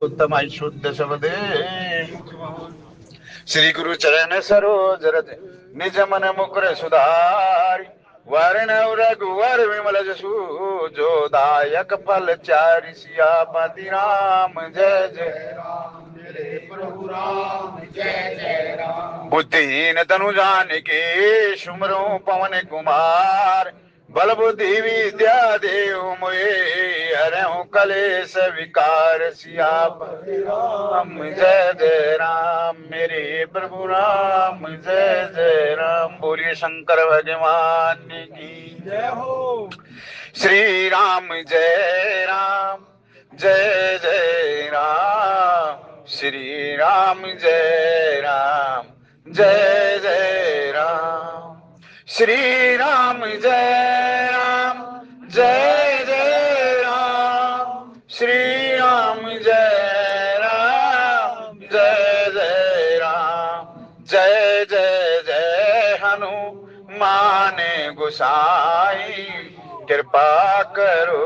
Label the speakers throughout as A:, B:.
A: उत्तम शुद्ध शब्दे श्री गुरु चरण सरोज रज निज मन मुकुर सुधारि वर्ण रघुवर विमल जसु जो दायक फल चारि सियापति राम जय जय राम। मेरे प्रभु राम जय जय राम। बुद्धिहीन तनु जानिके सुमरो पवन कुमार बल बुद्धि विद्या देव मोहे हरहु कलेश विकार सियापति राम जय जय राम। मेरे प्रभु राम जय जय राम। बोलिए शंकर भगवान की जय हो। श्री राम जय राम जय जय राम। श्री राम जय राम जय जय राम। श्री राम जय राम जय जय राम। श्री राम जय राम जय जय राम। जय जय जय हनुमान गोसाई कृपा करो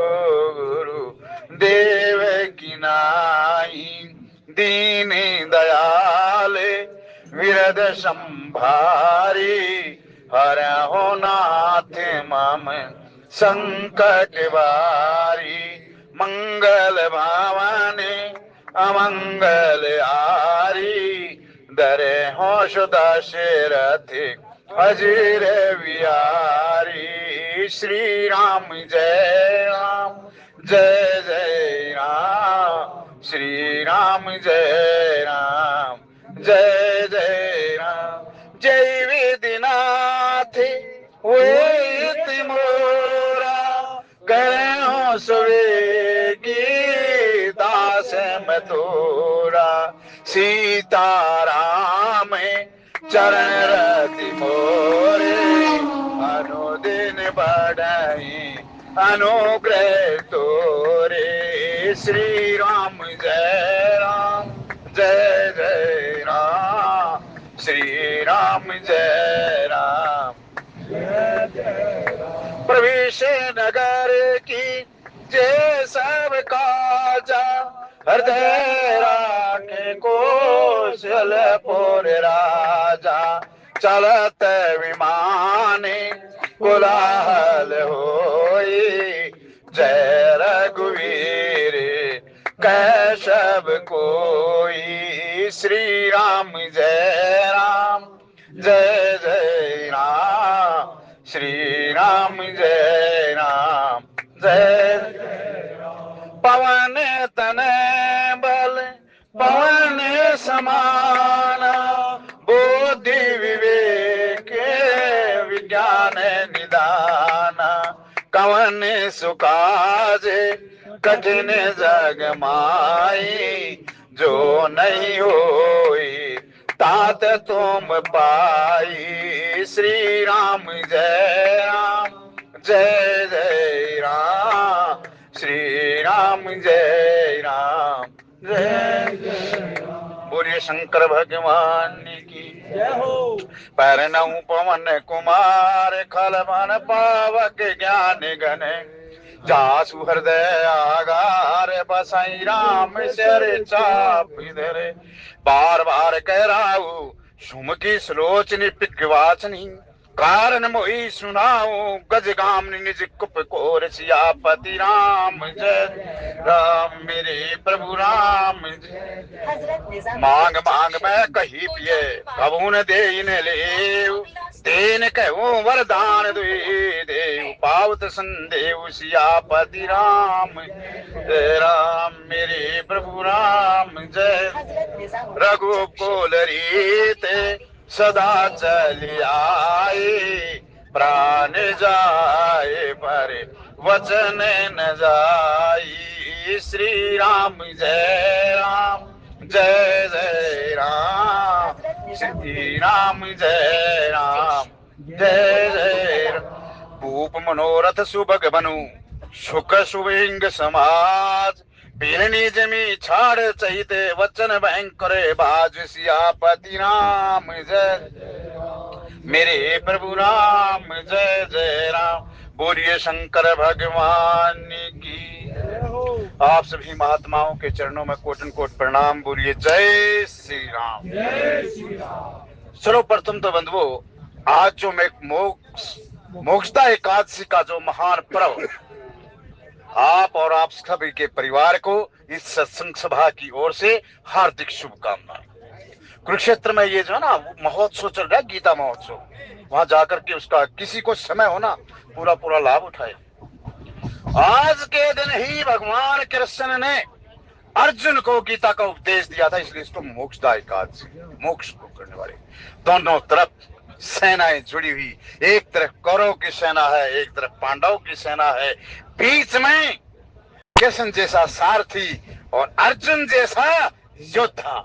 A: गुरु देव की नाई। दीन दयाल विरद संभारी हरहु नाथ मम संकट बारी। मंगल भावने अमंगल हारी दरहु दशरथ अजीर बिहारी। श्री राम जय राम जय जय राम। श्री राम जय राम जय जय राम। जय वेदनाथ वे मोरा करो सुवेगी दास मथुरा। सीताराम चरण रति मोरे अनुदिन बढ़ाई अनुग्रह तोरे। श्री राम जय राम जय जय राम। श्री राम जय राम जय जय राम। प्रवेश नगर की जय सब काजा हृदय राखे कौशलपुर राजा। चलत विमान कोलाहल होई जय रघुवीर कैशव कोई। श्री राम जय राम जय जय राम। श्री राम जय राम जय जय राम। पवन तनय बल पवन समाना बुद्धि विवेक विज्ञान निदाना। कवन सुकाज कठिन जग माई जो नहीं होई तात तुम पाई। श्री राम जय राम जय जय राम। श्री राम जय राम जय जय राम। बोलिए शंकर भगवान की जय हो। पैरनऊ पवन कुमार खलवन पावक ज्ञान गण जासु हृदय आगार बसाई राम सिर चाप धरे। बार बार कह राहु सुमकी सुलोचनी पिकवाचनी कारण मोहि सुनाओ गज गामनी निज कुप कोर सियापति राम जय राम। मेरे प्रभु राम जय। मांग मांग मैं कही पिए कबू न दे न ले तेन कहूँ वरदान दुई देव पावत संदेव सियापति राम जय राम। मेरे प्रभु राम जय। रघुकुल रीत सदा चली आए प्राण जाए पर वचन न जाई। श्री राम जय राम जय जय राम। श्री राम जय राम जय जय राम। भूप मनोरथ सुभग बनु सुख सुविंग समाज पीरनी जमी छाड़ चहिते वचन भयंकर बाज सियापति राम जय। मेरे प्रभु राम जय जय राम। बोलिए शंकर भगवान की आप सभी महात्माओं के चरणों में कोटन कोट प्रणाम। बोलिए जय श्री राम।
B: जय श्री राम।
A: सर्वप्रथम तो बंधुओं, आज जो मैं मोक्षदा एकादशी का जो महान पर्व, आप और आप सभी के परिवार को इस सत्संग सभा की ओर से हार्दिक शुभकामनाएं। कुरुक्षेत्र में ये जो ना महोत्सव चल रहा है, गीता महोत्सव, वहां जाकर के उसका किसी को समय हो ना पूरा पूरा लाभ उठाए। आज के दिन ही भगवान कृष्ण ने अर्जुन को गीता का उपदेश दिया था, इसलिए इसको मोक्षदा एकादशी, मोक्ष को करने वाले। दोनों तरफ सेनाएं जुड़ी हुई, एक तरफ कौरव की सेना है, एक तरफ पांडव की सेना है, बीच में कृष्ण जैसा सारथी और अर्जुन जैसा योद्धा।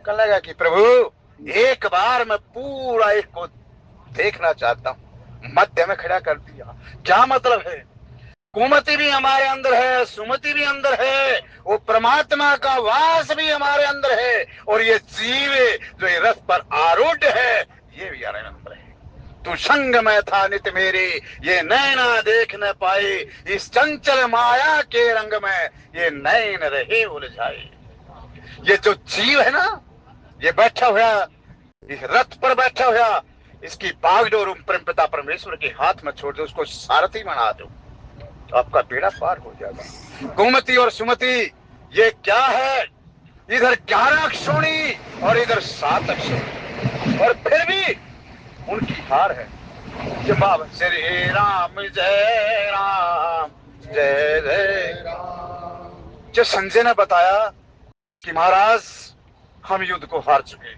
A: कहने लगा कि प्रभु एक बार मैं पूरा एक को देखना चाहता हूं। मध्य में खड़ा कर दिया। क्या मतलब है? कुमति भी हमारे अंदर है, सुमति भी अंदर है, वो परमात्मा का वास भी हमारे अंदर है, और ये जीव जो ये रथ पर आरूढ़ है ये भी हमारे अंदर है। तू संग में था नित मेरे, ये नैना देख न पाए, इस चंचल माया के रंग में ये नैन रहे उलझाए। ये जो जीव है ना, ये बैठा हुआ, इस रथ पर बैठा हुआ, इसकी बागडोर परमपिता परमेश्वर के हाथ में छोड़ दो, उसको सारथी बना दो, आपका बेड़ा पार हो जाएगा। कुमति और सुमति ये क्या है? इधर 11 अक्षोणी और इधर 7 अक्षोणी, और फिर भी उनकी हार है। जब श्री राम जय राम जय जय राम। जब संजय ने बताया कि महाराज हम युद्ध को हार चुके,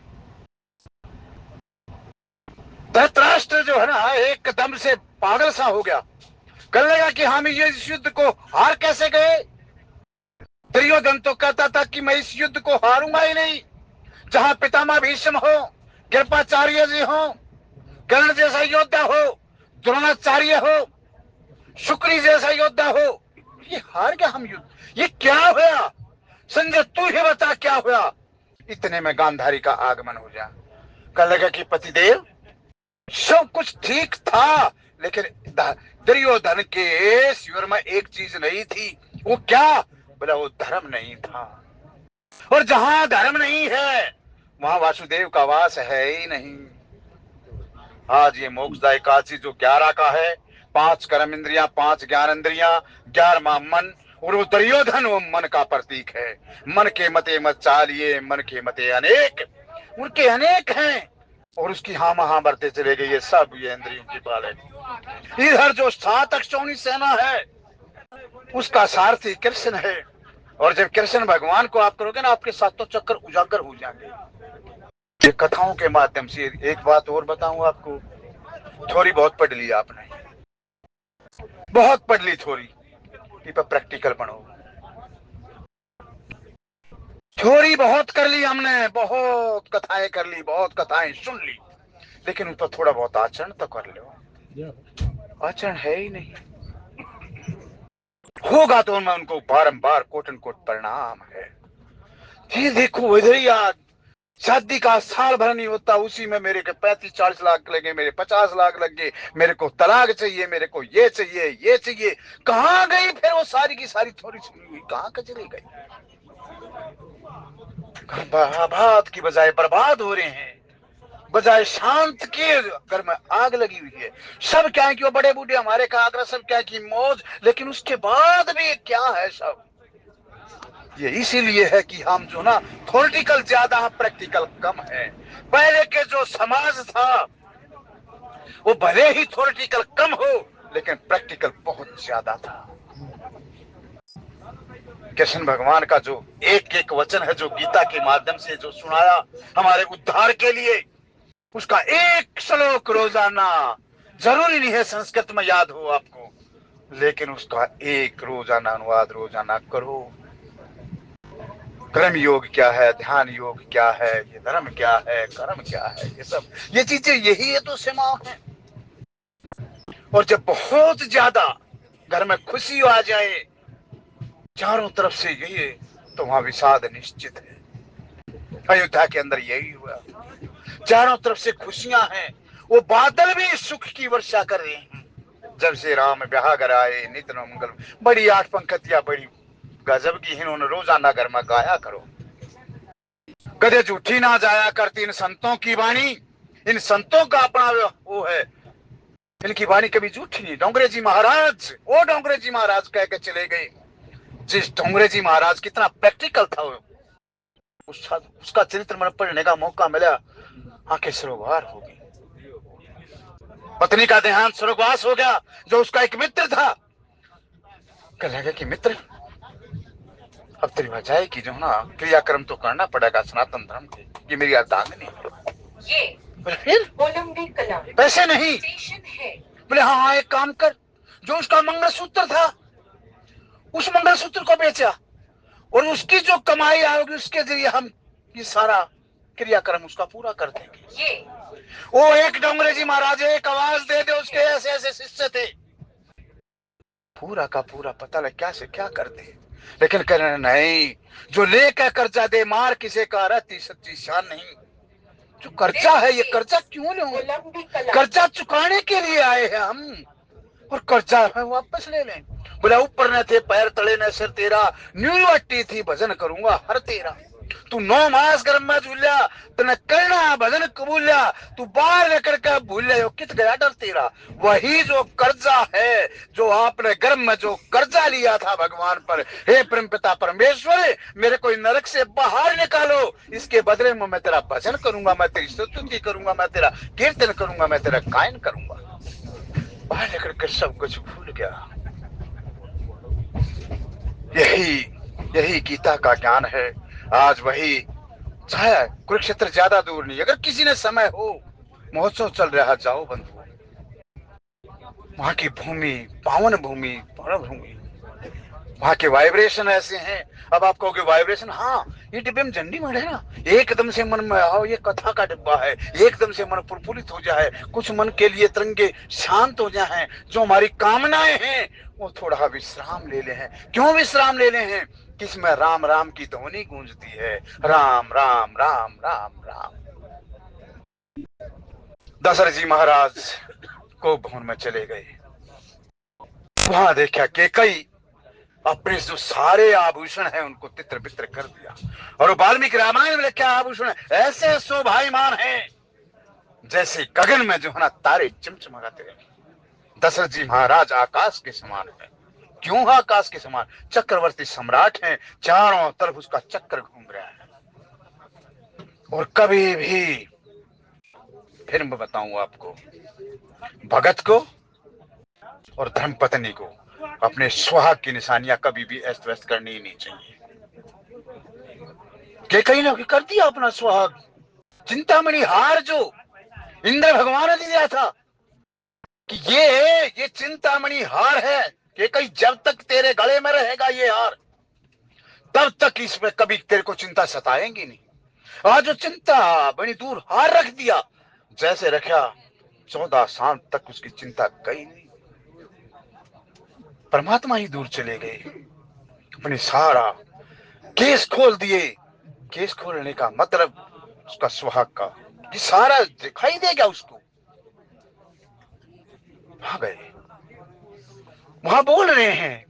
A: धृतराष्ट्र जो है ना एकदम से पागल सा हो गया। कहने लगा कि हम ये इस युद्ध को हार कैसे गए? दुर्योधन तो कहता था कि मैं इस युद्ध को हारूंगा ही नहीं। जहां पितामह भीष्म हो, कृपाचार्य जी हो, कर्ण जैसा योद्धा हो, द्रोणाचार्य हो, शुक्री जैसा योद्धा हो, ये हार गया हम युद्ध। ये क्या हुआ? संजय तू ही बता क्या हुआ? इतने में गांधारी का आगमन हो गया। कहने लगा कि पतिदेव सब कुछ ठीक था, लेकिन दुर्योधन के शिविर में एक चीज नहीं थी। वो क्या? बोला वो धर्म नहीं था, और जहां धर्म नहीं है वहां वासुदेव का वास है ही नहीं। आज ये मोक्षदा एकादशी जो 11 का है, 5 कर्म इंद्रियां, 5 ज्ञान इंद्रियां, 11वां मन, और वो दुर्योधन वो मन का प्रतीक है। मन के मते मत चालिए, मन के मते अनेक, उनके अनेक हैं, और उसकी हाँ महा बढ़ते चले गए। ये सब ये इंद्रियों की बाल है। इधर जो 7 अक्षौणी सेना है उसका सारथी कृष्ण है, और जब कृष्ण भगवान को आप करोगे ना, आपके सातों चक्कर उजागर हो जाएंगे। ये कथाओं के माध्यम से एक बात और बताऊं आपको, थोड़ी बहुत पढ़ ली आपने, बहुत पढ़ ली थोड़ी, पर प्रैक्टिकल बनो। थोड़ी बहुत कर ली हमने, बहुत कथाएं कर ली, बहुत कथाएं सुन ली, लेकिन उन पर थोड़ा बहुत आचरण तो कर लो। आचरण है ही नहीं। होगा तो मैं उनको बारंबार कोटन कोट प्रणाम है। ये देखो इधर ही आज शादी का साल भर नहीं होता, उसी में मेरे के 35-40 लाख लगे, मेरे 50 लाख लग गए, मेरे को तलाक चाहिए, मेरे को ये चाहिए, ये चाहिए। कहाँ गई फिर वो सारी की सारी थोड़ी सुनी हुई, कहाँ का चली गई? बर्बाद की बजाय बर्बाद हो रहे हैं, बजाय शांत के घर में आग लगी हुई है। सब क्या है कि वो बड़े बूढ़े हमारे का आग्रह, सब क्या है कि मौज, लेकिन उसके बाद भी क्या है सब? ये इसीलिए है कि हम जो ना थ्योरेटिकल ज्यादा, प्रैक्टिकल कम है। पहले के जो समाज था वो भले ही थ्योरेटिकल कम हो, लेकिन प्रैक्टिकल बहुत ज्यादा था। कृष्ण भगवान का जो एक एक वचन है, जो गीता के माध्यम से जो सुनाया हमारे उद्धार के लिए, उसका एक श्लोक रोजाना, जरूरी नहीं है संस्कृत में याद हो आपको, लेकिन उसका एक रोजाना अनुवाद रोजाना करो। कर्म योग क्या है, ध्यान योग क्या है, ये धर्म क्या है, कर्म क्या है, ये सब ये चीजें, यही है तो सीमा है। और जब बहुत ज्यादा घर में खुशी आ जाए चारों तरफ से यही है, तो वहां विषाद निश्चित है। अयोध्या के अंदर यही हुआ, चारों तरफ से खुशियां हैं, वो बादल भी सुख की वर्षा कर रहे हैं। जब से राम ब्याह कर आए, नित्य मंगल, बड़ी 8 पंक्तियां बड़ी गजब की इन्होंने रोजाना घर में गाया करो। कदे झूठी ना जाया करती इन संतों की वाणी, इन संतों का अपना वो है, इनकी वाणी कभी झूठी नहीं। डोंगरे जी महाराज, वो डोंगरे जी महाराज कह के चले गए। जिस डोंगरे जी महाराज कितना प्रैक्टिकल था वो, उसका चरित्र मन पढ़ने का मौका मिला, आंखें सरोवार हो गई। पत्नी का देहांत स्वर्गवास हो गया। जो उसका एक मित्र था, कहने लगा कि मित्र अब तेरी वजह की जो ना क्रियाक्रम तो करना पड़ेगा सनातन धर्म के, ये मेरी अर्धांगिनी ये फिर पैसे नहीं। बोले हाँ एक काम कर, जो उसका मंगलसूत्र था उस मंगलसूत्र को बेचा और उसकी जो कमाई आएगी उसके जरिए हम ये सारा क्रियाक्रम उसका पूरा कर देंगे। ये वो एक डोंगरे जी महाराज एक आवाज दे दे, उसके ऐसे ऐसे शिष्य थे, पूरा का पूरा पता लग क्या से क्या करते। लेकिन कहने नहीं, जो लेकर कर्जा दे मार किसे का रहती सच्ची शान नहीं। जो कर्जा है ये कर्जा क्यों लो, कर्जा चुकाने के लिए आए हैं हम, और कर्जा है वापस ले लें। बोला ऊपर न थे पैर तले न सिर तेरा, न्यू अट्टी थी भजन करूंगा हर तेरा। तू 9 मास गर्भ में झूलिया तने करना भजन कबूलिया, तू बाहर निकल कर भूलिया कित गया डर तेरा। वही जो कर्जा है जो आपने गर्भ में जो कर्जा लिया था भगवान पर, हे परमपिता परमेश्वर मेरे को नरक से बाहर निकालो, इसके बदले में मैं तेरा भजन करूंगा, मैं तेरी स्तुति करूंगा, मैं तेरा कीर्तन करूंगा, मैं तेरा गायन करूंगा। बाहर निकल कर सब कुछ भूल गया। यही गीता का ज्ञान है। आज वही छाया, कुरुक्षेत्र ज्यादा दूर नहीं। अगर किसी ने समय हो, महोत्सव चल रहा, जाओ बंधु, वहां की भूमि पावन भूमि, परम भूमि, वहां के वाइब्रेशन ऐसे हैं। अब आप कहोगे वाइब्रेशन, हाँ ये डिब्बे में झंडी मर है ना, एकदम से मन में आओ ये कथा का डिब्बा है, एकदम से मन प्रफुल्लित हो जाए, कुछ मन के लिए तरंगे शांत हो जाए, जो हमारी कामनाएं हैं वो थोड़ा विश्राम ले ले हैं। क्यों विश्राम ले ले हैं? किसमें राम राम की ध्वनि गूंजती है, राम राम राम राम राम। दशरथ जी महाराज को भवन में चले गए, वहां देखा केकई अपने जो सारे आभूषण है उनको तित्र बित्र कर दिया, और वाल्मीकि रामायण में क्या आभूषण ऐसे शोभायमान है जैसे गगन में जो है ना तारे चमचमाते हैं। दशरथ जी महाराज आकाश के समान है। क्यों आकाश के समान? चक्रवर्ती सम्राट हैं, चारों तरफ उसका चक्र घूम रहा है। और कभी भी, फिर मैं बताऊं आपको, भगत को और धर्मपत्नी को अपने सुहाग की निशानियां कभी भी अस्त व्यस्त करनी ही नहीं चाहिए। के कहीं ना कर दिया अपना सुहाग। चिंतामणि हार जो इंद्र भगवान ने दिया था कि ये चिंतामणि हार है, कि कहीं जब तक तेरे गले में रहेगा ये हार, तब तक इसमें कभी तेरे को चिंता सताएंगी नहीं। आज जो चिंता बड़ी दूर हार रख दिया, जैसे रखा 14 साल तक उसकी चिंता गई नहीं। परमात्मा ही दूर चले गए, अपने सारा केस खोल दिए। केस खोलने का मतलब उसका सुहाग का ये सारा दिखाई देगा उसको। वहां गए, वहां बोल रहे हैं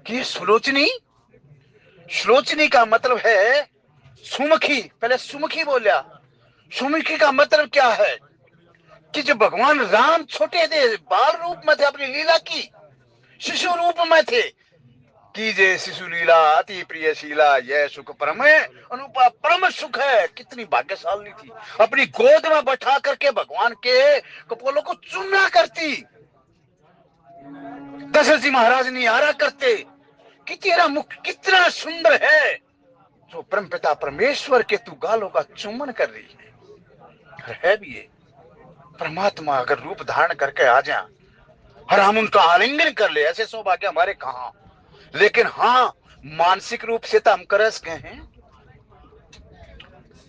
A: कि सुलोचनी, सुलोचनी का मतलब है सुमुखी। पहले सुमुखी बोलिया। सुमुखी का मतलब क्या है कि जब भगवान राम छोटे थे, बाल रूप में थे, अपनी लीला की शिशु रूप में थे, कीजे शिशु लीला अति प्रिय शीला, यह सुख परम है अनुपा परम सुख है। कितनी भाग्यशाली थी, अपनी गोद में बैठा करके भगवान के कपोलों को चुम्मा करती। दशरथ जी महाराज निहारा करते कि तेरा मुख कितना सुंदर है, जो परमपिता परमेश्वर के तू गालों का चुम्बन कर रही है भी ये। परमात्मा अगर रूप धारण करके आ जाए और हम उनका आलिंगन कर ले, ऐसे सौभाग्य हमारे कहां। लेकिन हाँ, मानसिक रूप से तो हम करस गए हैं,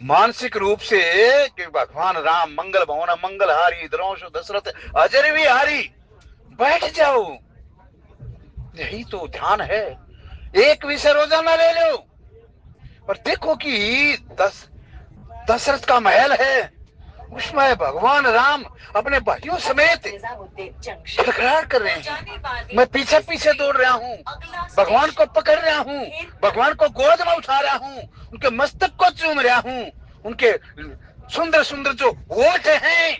A: मानसिक रूप से कि भगवान राम मंगल भवन मंगल हारी, द्रोश दशरथ अजर भी हारी, बैठ जाओ। यही तो ध्यान है। एक विषय रोजाना ले लो और देखो कि दशरथ का महल है उसमें भगवान राम अपने भाइयों समेत खड़खड़ाहट कर रहे हैं। मैं पीछे पीछे दौड़ रहा हूँ, भगवान को पकड़ रहा हूँ, भगवान को गोद में उठा रहा हूँ, उनके मस्तक को चूम रहा हूँ, उनके सुंदर सुंदर जो होठ हैं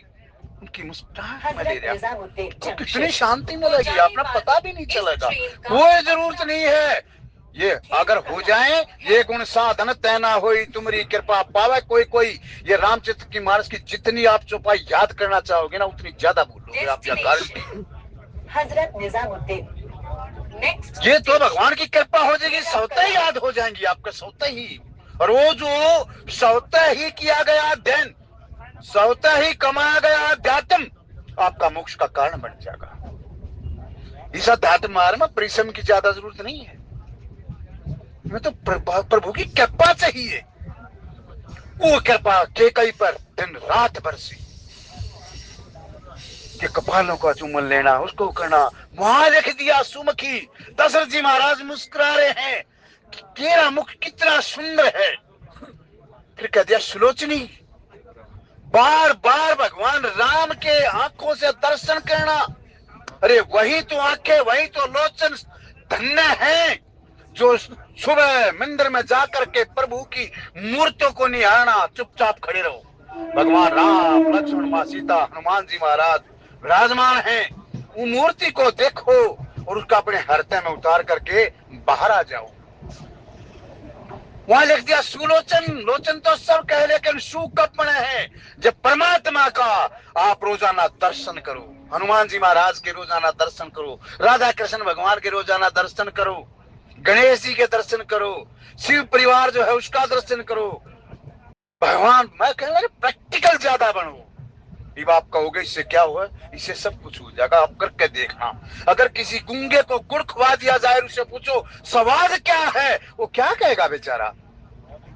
A: उनकी मुस्कुराहट में ले रहा हूँ। तो कितनी शांति मिलेगी, आपने पता भी नहीं चलेगा। कोई जरूरत नहीं है, ये अगर हो जाए, ये गुण साधन तैना होई तुम्हारी कृपा पावे कोई कोई। ये रामचरित्र की मानस की जितनी आप चौपाई याद करना चाहोगे ना, उतनी ज्यादा भूलोगे आप। गारंटी हजरत निजामुद्दीन। ये तो भगवान की कृपा हो जाएगी, सौते ही याद हो जाएंगी आपके, सौते ही। और वो जो सौते ही किया गया अध्ययन, सौते ही कमाया गया अध्यात्म आपका मोक्ष का कारण बन जाएगा। इस अध्यात्म मार्ग में परिश्रम की ज्यादा जरूरत नहीं है, मैं तो प्रभु की कृपा चाहिए। वो कृपा केकई पर दिन रात बरसी कि कपालों का चुम्बन लेना, उसको करना। वहां लिख दिया सुमुखी, दशरथ जी महाराज मुस्कुरा रहे हैं, तेरा मुख कितना सुंदर है। फिर कह दिया सुलोचनी, बार बार भगवान राम के आंखों से दर्शन करना। अरे वही तो आंखें, वही तो लोचन धन्य है जो सुबह मंदिर में जाकर के प्रभु की मूर्तियों को निहारना। चुपचाप खड़े रहो, भगवान राम, लक्ष्मण, मां सीता, हनुमान जी महाराज विराजमान हैं, वो मूर्ति को देखो और उसका अपने हृदय में उतार करके बाहर आ जाओ। वहां लिख दिया सुलोचन, लोचन तो सब कह, लेकिन सु कब बने हैं जब परमात्मा का आप रोजाना दर्शन करो। हनुमान जी महाराज के रोजाना दर्शन करो, राधा कृष्ण भगवान के रोजाना दर्शन करो, गणेश जी के दर्शन करो, शिव परिवार जो है उसका दर्शन करो। भगवान, मैं कह रहा प्रैक्टिकल ज्यादा बनो। अब आप कहोगे इससे क्या हुआ, इससे सब कुछ हो जाएगा, आप करके देखना। अगर किसी गूंगे को गुड़ खवा दिया जाए, उससे पूछो स्वाद क्या है, वो क्या कहेगा बेचारा।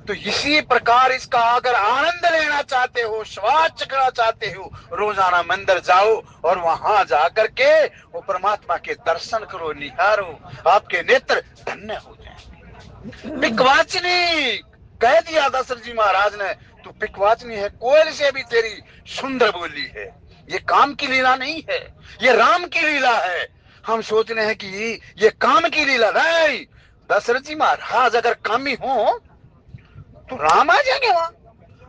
A: तो इसी प्रकार इसका अगर आनंद लेना चाहते हो, स्वाद चखना चाहते हो, रोजाना मंदिर जाओ और वहां जाकर के वो परमात्मा के दर्शन करो, निहारो, आपके नेत्र धन्य हो जाए। पिकवाचनी कह दिया दशरथ जी महाराज ने, तू पिकवाचनी है, कोयल से भी तेरी सुंदर बोली है। ये काम की लीला नहीं है, ये राम की लीला है। हम सोच रहे हैं कि ये काम की लीला नहीं। दशरथ जी महाराज अगर कामी हो तो राम आ जाएंगे वहां।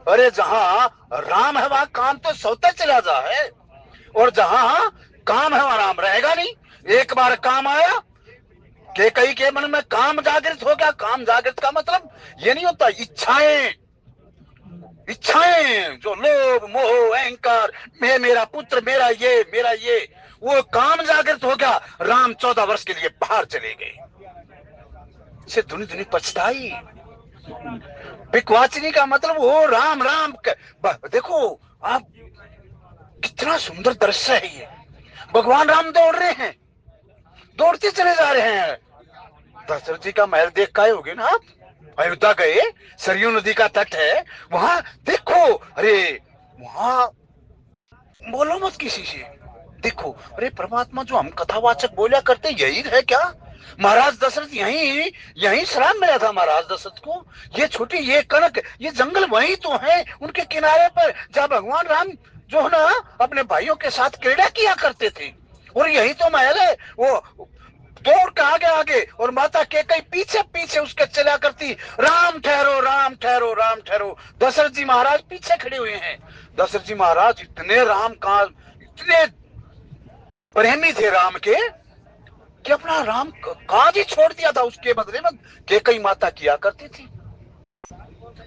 A: अरे जहां राम है वहां काम तो सौते चला जा है, और जहां काम है वहां राम रहेगा नहीं। एक बार काम आया, के कई के मन में काम जागृत हो गया। काम जागृत का मतलब ये नहीं होता इच्छाएं, इच्छाएं जो लोभ मोह अहंकार, मैं, मेरा पुत्र, मेरा ये, वो काम जागृत हो गया। राम 14 वर्ष के लिए बाहर चले गए, से दुनी दुनी पछताई। पिकवाचनी का मतलब वो राम राम देखो आप, कितना सुंदर दृश्य है ये। भगवान राम दौड़ रहे हैं, दौड़ते चले जा रहे हैं। दशरथ जी का महल देख के होगे ना आप, अयोध्या गए, सरयू नदी का तट है, वहां देखो। अरे वहां बोलो मत किसी से, देखो अरे परमात्मा जो हम कथावाचक बोला करते यही है क्या। महाराज दशरथ यही श्राप मिला था महाराज दशरथ को। ये छोटी, ये कनक, ये जंगल वही तो है उनके किनारे पर जहाँ भगवान राम जो है ना अपने भाइयों के साथ क्रीड़ा किया करते थे, और यही तो महल है। वो दौड़ के आगे आगे और माता के कई पीछे पीछे उसके चला करती, राम ठहरो, राम ठहरो, राम ठहरो। दशरथ जी महाराज पीछे खड़े हुए हैं। दशरथ जी महाराज इतने राम का, इतने प्रेमी थे राम के कि अपना राम काज ही छोड़ दिया था, उसके बदले में केकई माता किया करती थी।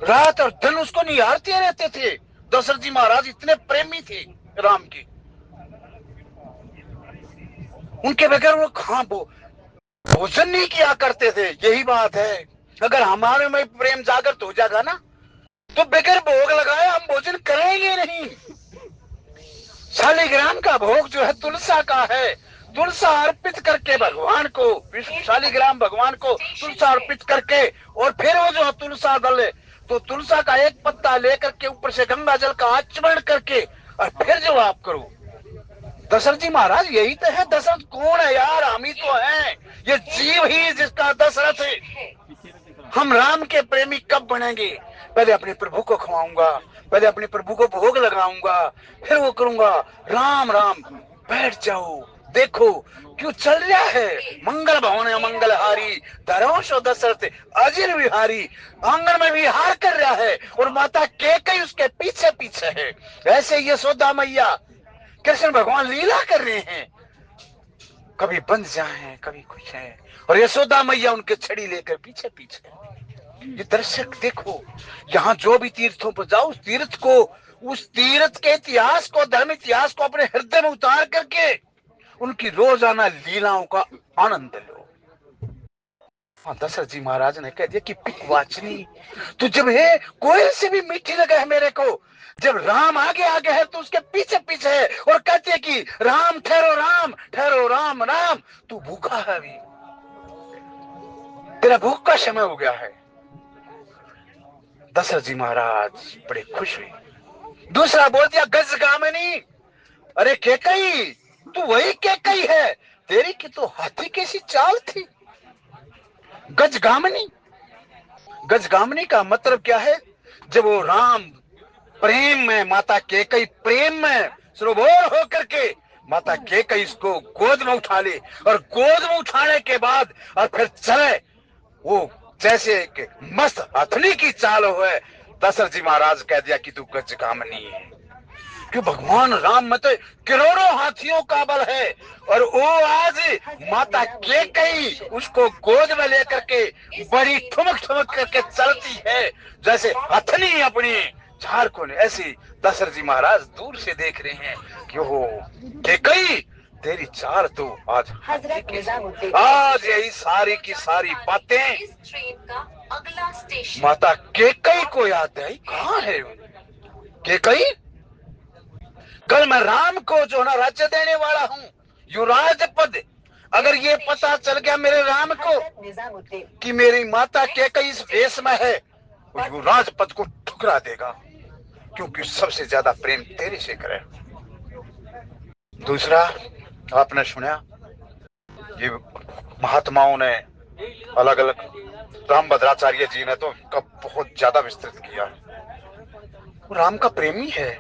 A: रात और दिन उसको निहारते रहते थे। दशरथ जी महाराज इतने प्रेमी थे राम के, उनके बगैर वो कहां भोजन नहीं किया करते थे। यही बात है, अगर हमारे में प्रेम जागृत हो जाएगा ना तो बगैर भोग लगाए हम भोजन करेंगे नहीं। शालिग्राम का भोग जो है तुलसा का है, तुलसा अर्पित करके भगवान को, शालिग्राम भगवान को तुलसा अर्पित करके, और फिर वो जो तुलसा दल है तो तुलसा का एक पत्ता लेकर के ऊपर से गंगा जल का आचमन करके और फिर जो आप करो। दशरथ जी महाराज यही तो है। दशरथ कौन है यार, हम ही तो हैं, ये जीव ही जिसका दशरथ है। हम राम के प्रेमी कब बनेंगे? पहले अपने प्रभु को खुआऊंगा, पहले अपने प्रभु को भोग लगाऊंगा, फिर वो करूंगा राम राम। बैठ जाओ, देखो क्यों चल रहा है। मंगल भवन अमंगल हारी, धरोशो दशरथ अजिर विहारी। आंगन में विहार कर रहा है और माता कैकेयी उसके पीछे पीछे है। ऐसे यशोदा मैया कृष्ण भगवान लीला कर रहे हैं, कभी बंध जाए कभी कुछ है, और यशोदा मैया उनके छड़ी लेकर पीछे पीछे। ये दर्शक देखो, यहाँ जो भी तीर्थों पर जाओ, उस तीर्थ के इतिहास को, धर्म इतिहास को अपने हृदय में उतार करके उनकी रोजाना लीलाओं का आनंद लो। दशरथ जी महाराज ने कह दिया कि पिकवाचनी, तो जब है कोयल से भी मीठी लगा है मेरे को। जब राम आगे आगे है तो उसके पीछे पीछे है, और कहते हैं कि राम ठहरो राम ठहरो, राम राम तू भूखा है, अभी तेरा भूख का समय हो गया है। दशरथ जी महाराज बड़े खुश हुए। दूसरा बोल दिया गजगामिनी, अरे कैकेयी तू वही कैकेयी है, तेरी की तो हाथी कैसी चाल थी। गजगामिनी, गजगामिनी का मतलब क्या है? जब वो राम प्रेम में, माता कैकेयी प्रेम में सरोबोर होकर के माता कैकेयी इसको गोद में उठा ले, और गोद में उठाने के बाद और फिर चले, वो जैसे कि मस्त हथनी की चाल हो है। दशरथ जी महाराज कह दिया कि तू गजगामिनी है, कि भगवान राम में तो करोड़ों हाथियों का बल है, और वो आज माता कैकेयी उसको गोद में लेकर के बड़ी ठुमक ठुमक करके चलती है, जैसे हथनी अपनी झारखंड। ऐसी दशरथ जी महाराज दूर से देख रहे हैं कि हो कैकेयी तेरी चाल तो आज आज यही सारी की सारी बातें माता कैकेयी को याद आई। कहाँ है कैकेयी? कल मैं राम को जो ना राज्य देने वाला हूँ, युवराज पद, अगर ये पता चल गया मेरे राम को कि मेरी माता कैकेयी इस वेश में है, वो युवराज पद को ठुकरा देगा, क्योंकि सबसे ज्यादा प्रेम तेरे से करे। दूसरा, आपने सुना ये महात्माओं ने अलग अलग, रामभद्राचार्य जी ने तो इनका बहुत ज्यादा विस्तृत किया। राम का प्रेमी है,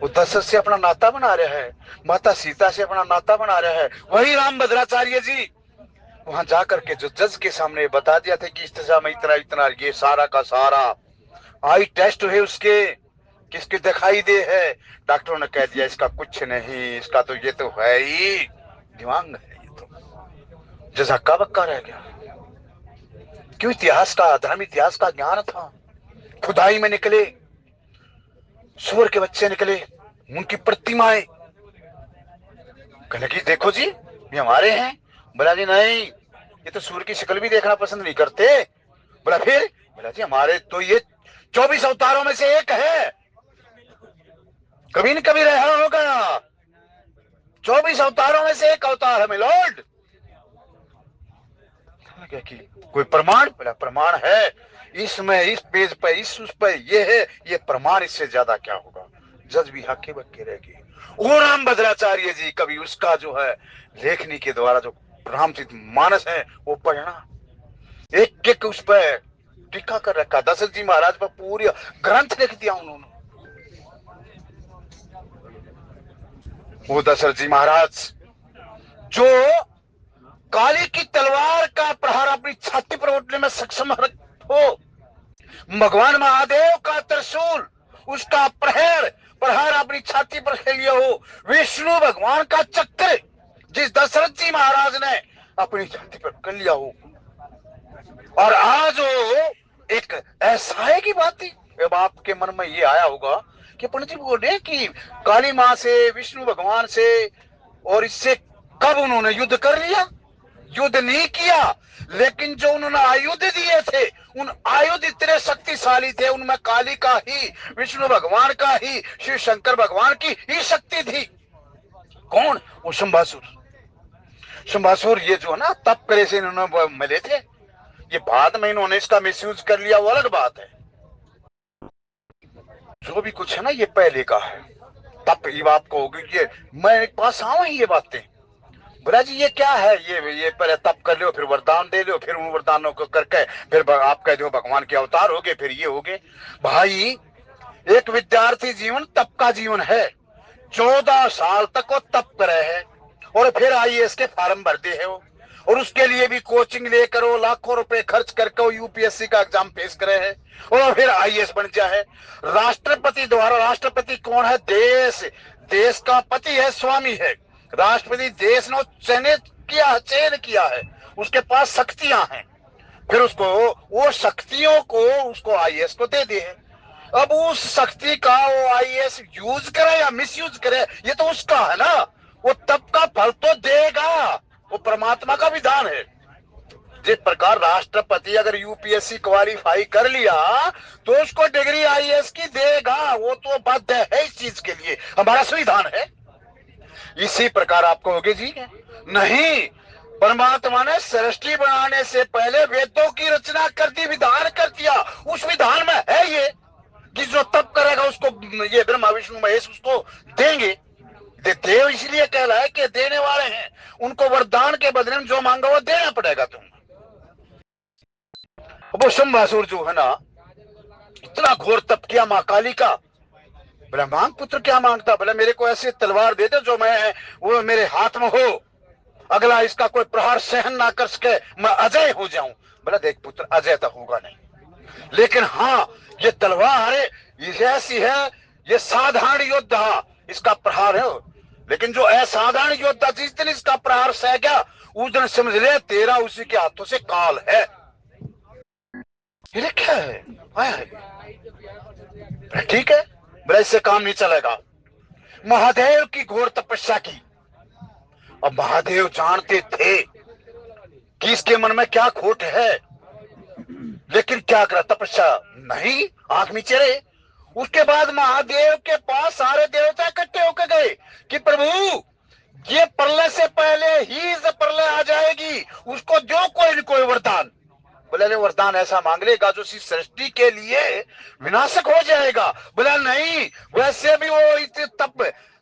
A: वो दशरथ से अपना नाता बना रहा है, माता सीता से अपना नाता बना रहा है। वही रामभद्राचार्य जी वहां जाकर के जो जज के सामने बता दिया था कि इस दशा में इतना इतना ये सारा का सारा आई टेस्ट है उसके, किसके दिखाई दे है। डॉक्टरों ने कह दिया इसका कुछ नहीं, इसका तो ये तो है ही दिमाग है, ये तो जज हक्का बक्का रह गया। क्यों? इतिहास का, धर्म इतिहास का ज्ञान था। खुदाई में निकले, सूअर के बच्चे निकले, उनकी प्रतिमाएं, कहने की देखो जी ये हमारे हैं। बोला जी नहीं, ये तो सूअर की शक्ल भी देखना पसंद नहीं करते। बोला फिर? बोला जी हमारे तो ये 24 अवतारों में से एक है, कभी न कभी रहा होगा, 24 अवतारों में से एक अवतार है मिलोड। कि कोई प्रमाण? बोला प्रमाण है, इसमें, इस पेज पर, इस उस पर ये है, ये प्रमाण, इससे ज्यादा क्या होगा। जज भी हक्के बक्के रह गए। वो रामभद्राचार्य जी कभी उसका जो है लेखनी के द्वारा जो रामचरित मानस है वो पढ़ना, एक एक उस पर टीका कर रखा। दशरथ जी महाराज पर पूरी ग्रंथ लिख दिया उन्होंने। वो दशरथ जी महाराज जो काली की तलवार का प्रहार अपनी छाती पर उठने में सक्षम हो, भगवान महादेव का त्रिशूल, उसका प्रहार अपनी छाती पर खेल लिया हो, विष्णु भगवान का चक्र जिस दशरथ जी महाराज ने अपनी छाती पर कर लिया हो, और आज वो एक ऐसा की बात थी। अब आपके मन में ये आया होगा कि पंडित जी बोले कि काली माँ से, विष्णु भगवान से, और इससे कब उन्होंने युद्ध कर लिया? युद्ध नहीं किया, लेकिन जो उन्होंने आयुध दिए थे, उन आयुध इतने शक्तिशाली थे, उनमें काली का ही, विष्णु भगवान का ही, शिव शंकर भगवान की ही शक्ति थी। कौन? वो शंभासुर। शंभासुर ये जो ना तप करे से इन्होंने मिले थे, ये बाद में इन्होंने इसका मिसयूज कर लिया, वो अलग बात है। जो भी कुछ है ना ये पहले का है। तब ये बात कहोगे कि मैं पास आऊं ही ये बातें, बोला जी ये क्या है, ये पहले तप कर लो, फिर वरदान दे लो, फिर उन वरदानों को करके फिर आप कह दो भगवान के अवतार हो गए, फिर ये हो गए। भाई एक विद्यार्थी जीवन तप का जीवन है। 14 साल तक वो तप करे है और फिर आईएएस के फॉर्म भर दे है वो, और उसके लिए भी कोचिंग लेकर वो लाखों रुपए खर्च करके वो यूपीएससी का एग्जाम फेस करे है और फिर आईएएस बन जाए। राष्ट्रपति द्वारा, राष्ट्रपति कौन है? देश, देश का पति है, स्वामी है। राष्ट्रपति देश ने चयन किया है, उसके पास शक्तियां हैं, फिर उसको वो शक्तियों को उसको आईएएस को दे दे। अब उस शक्ति का वो आईएएस यूज करे या मिसयूज करे ये तो उसका है ना, वो तब का फल तो देगा, वो परमात्मा का विधान है। जिस प्रकार राष्ट्रपति अगर यूपीएससी क्वालिफाई कर लिया तो उसको डिग्री आईएएस की देगा, वो तो बाध्य है इस चीज के लिए, हमारा संविधान है। इसी प्रकार आप कहोगे जी नहीं, परमात्मा ने सृष्टि बनाने से पहले वेदों की रचना कर दी, विधान कर दिया, उस विधान में है ये कि जो तप करेगा उसको ये ब्रह्मा विष्णु महेश उसको देंगे। देव इसलिए कहलाए कि देने वाले हैं, उनको वरदान के बदले में जो मांगा वो देना पड़ेगा तुम। वो शंभासुर जो है ना, इतना घोर तप किया मां काली का। बोला मांग पुत्र, क्या मांगता? बोला मेरे को ऐसी तलवार दे दे जो मैं वो मेरे हाथ में हो, अगला इसका कोई प्रहार सहन ना कर सके, मैं अजय हो जाऊं। बोला देख पुत्र, अजय तो होगा नहीं, लेकिन हाँ ये तलवार ऐसी है, ये साधारण योद्धा इसका प्रहार है, लेकिन जो असाधारण योद्धा जिस दिन इसका प्रहार सह गया उस दिन समझ ले तेरा उसी के हाथों से काल है। ये क्या है? ठीक है, बोला इससे काम नहीं चलेगा। महादेव की घोर तपस्या की, अब महादेव जानते थे कि इसके मन में क्या खोट है, लेकिन क्या करा, तपस्या नहीं, आंख नीचे रहे। उसके बाद महादेव के पास सारे देवता इकट्ठे होकर गए कि प्रभु ये प्रलय से पहले ही प्रलय आ जाएगी, उसको दो कोई न कोई वरदान। बोले वरदान ऐसा मांग लेगा जो सृष्टि के लिए विनाशक हो जाएगा। बोला नहीं, वैसे भी वो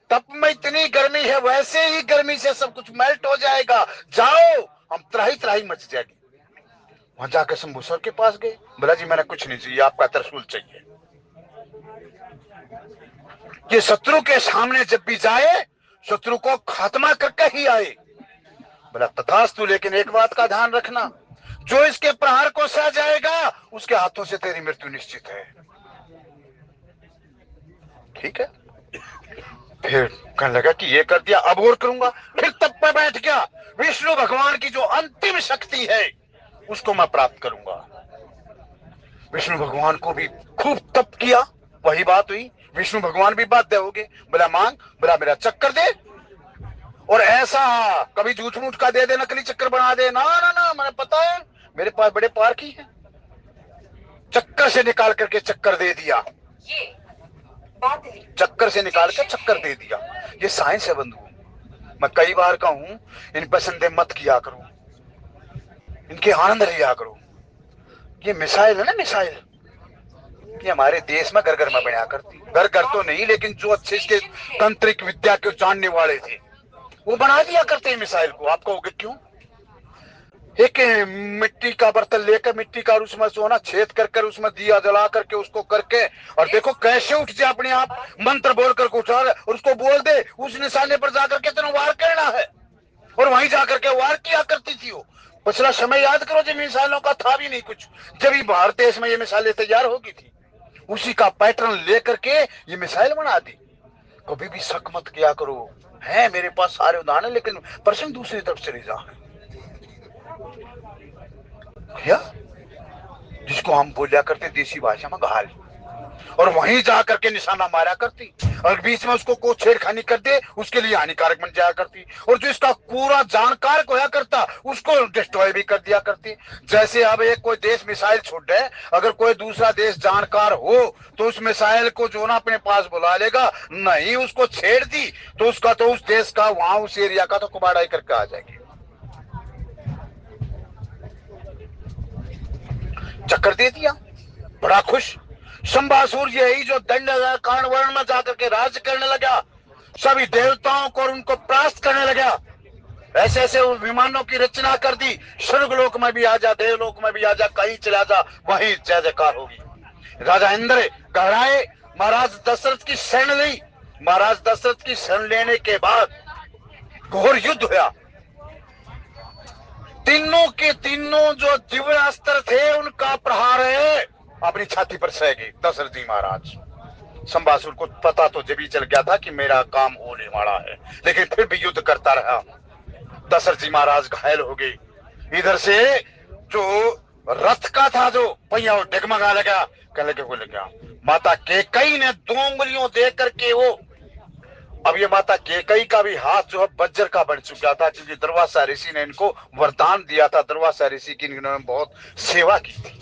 A: तप में इतनी गर्मी है, वैसे ही गर्मी से सब कुछ मेल्ट हो जाएगा, जाओ, हम त्राही त्राही मच जाएगी। वहां जाकर शंभूसर के पास गए, बोला जी मैंने कुछ नहीं चाहिए, आपका त्रिशूल चाहिए। ये शत्रु के सामने जब भी जाए शत्रु को खात्मा करके ही आए। बोला तथास्तु, लेकिन एक बात का ध्यान रखना, जो इसके प्रहार को सह जाएगा उसके हाथों से तेरी मृत्यु निश्चित है। ठीक है, फिर कहने लगा कि ये कर दिया, अब और करूंगा। फिर तप पे बैठ गया, विष्णु भगवान की जो अंतिम शक्ति है उसको मैं प्राप्त करूंगा। विष्णु भगवान को भी खूब तप किया, वही बात हुई, विष्णु भगवान भी बाध्य हो गए। बोला मांग, बोला मेरा चक्कर दे, और ऐसा कभी झूठ मूठ का दे दे, नकली चक्कर बना दे, ना ना ना, मैंने पता है मेरे पास बड़े पारखी है। चक्कर से निकाल करके चक्कर दे दिया, चक्कर से निकाल कर चक्कर दे दिया। ये साइंस है बंधु, मैं कई बार कहूं इन पसंदे मत किया करो, इनके आनंद लिया करो। ये मिसाइल है ना, मिसाइल ये हमारे देश में घर घर में बना करती, घर घर तो नहीं लेकिन जो अच्छे इसके तंत्रिक विद्या के जानने वाले थे वो बना दिया करते हैं मिसाइल को। आप कहोगे क्यों? एक मिट्टी का बर्तन लेकर मिट्टी का उसमें सोना छेद कर कर उसमें दिया जला करके उसको करके, और देखो कैसे उठ जाए अपने आप, मंत्र बोल करके उठा और उसको बोल दे उस निशाने पर जाकर के तेरा वार करना है, और वहीं जाकर के वार किया करती थी वो। पिछला समय याद करो जब मिसाइलों का था भी नहीं कुछ, जब ही भारत देश में ये मिसाइलें तैयार होगी थी, उसी का पैटर्न लेकर के ये मिसाइल बना दी। कभी भी शक मत किया करो, है मेरे पास सारे उदाहरण है, लेकिन प्रश्न दूसरी तरफ चले जा, जिसको हम बोलिया करते देसी भाषा में घाल, और वहीं जा करके निशाना मारा करती, और बीच में उसको कोई छेड़खानी कर दे उसके लिए हानिकारक बन जाया करती, और जो इसका पूरा जानकार होया करता उसको डिस्ट्रॉय भी कर दिया करती। जैसे अब एक कोई देश मिसाइल छोड़ दे, अगर कोई दूसरा देश जानकार हो तो उस मिसाइल को जो ना अपने पास बुला लेगा, नहीं उसको छेड़ दी तो उसका तो उस देश का वहां उस एरिया का तो कुबाड़ा ही करके आ जाएगी। चक्कर दे दिया, बड़ा खुश। शंभासुर यही जो दंड कारण वर्ण में जाकर के राज करने लगा, सभी देवताओं को और उनको परास्त करने लगा। ऐसे ऐसे विमानों की रचना कर दी, स्वर्गलोक में भी आ जा, देवलोक में भी आ जा, कहीं चला जा, वहीं जय जयकार होगी। राजा इंद्र घबराए, महाराज दशरथ की शरण ली। महाराज दशरथ की शरण लेने के बाद घोर युद्ध हुआ। तीनों के तीनों जो दिव्य अस्त्र थे उनका प्रहार है अपनी छाती पर सह गए दशरथ जी महाराज। संबासुर को पता तो जब ही चल गया था कि मेरा काम होने वाला है, लेकिन फिर भी युद्ध करता रहा। दशरथ जी महाराज घायल हो गए। इधर से जो रथ का था जो पहिया वो डगमगा लगा, कहने लगे बोले क्या माता केकई ने 2 उंगलियों दे करके वो, अब ये माता केकई का भी हाथ जो है वज्र का बन चुका था, क्योंकि दुर्वासा ऋषि ने इनको वरदान दिया था। दुर्वासा ऋषि की इन्होंने बहुत सेवा की थी।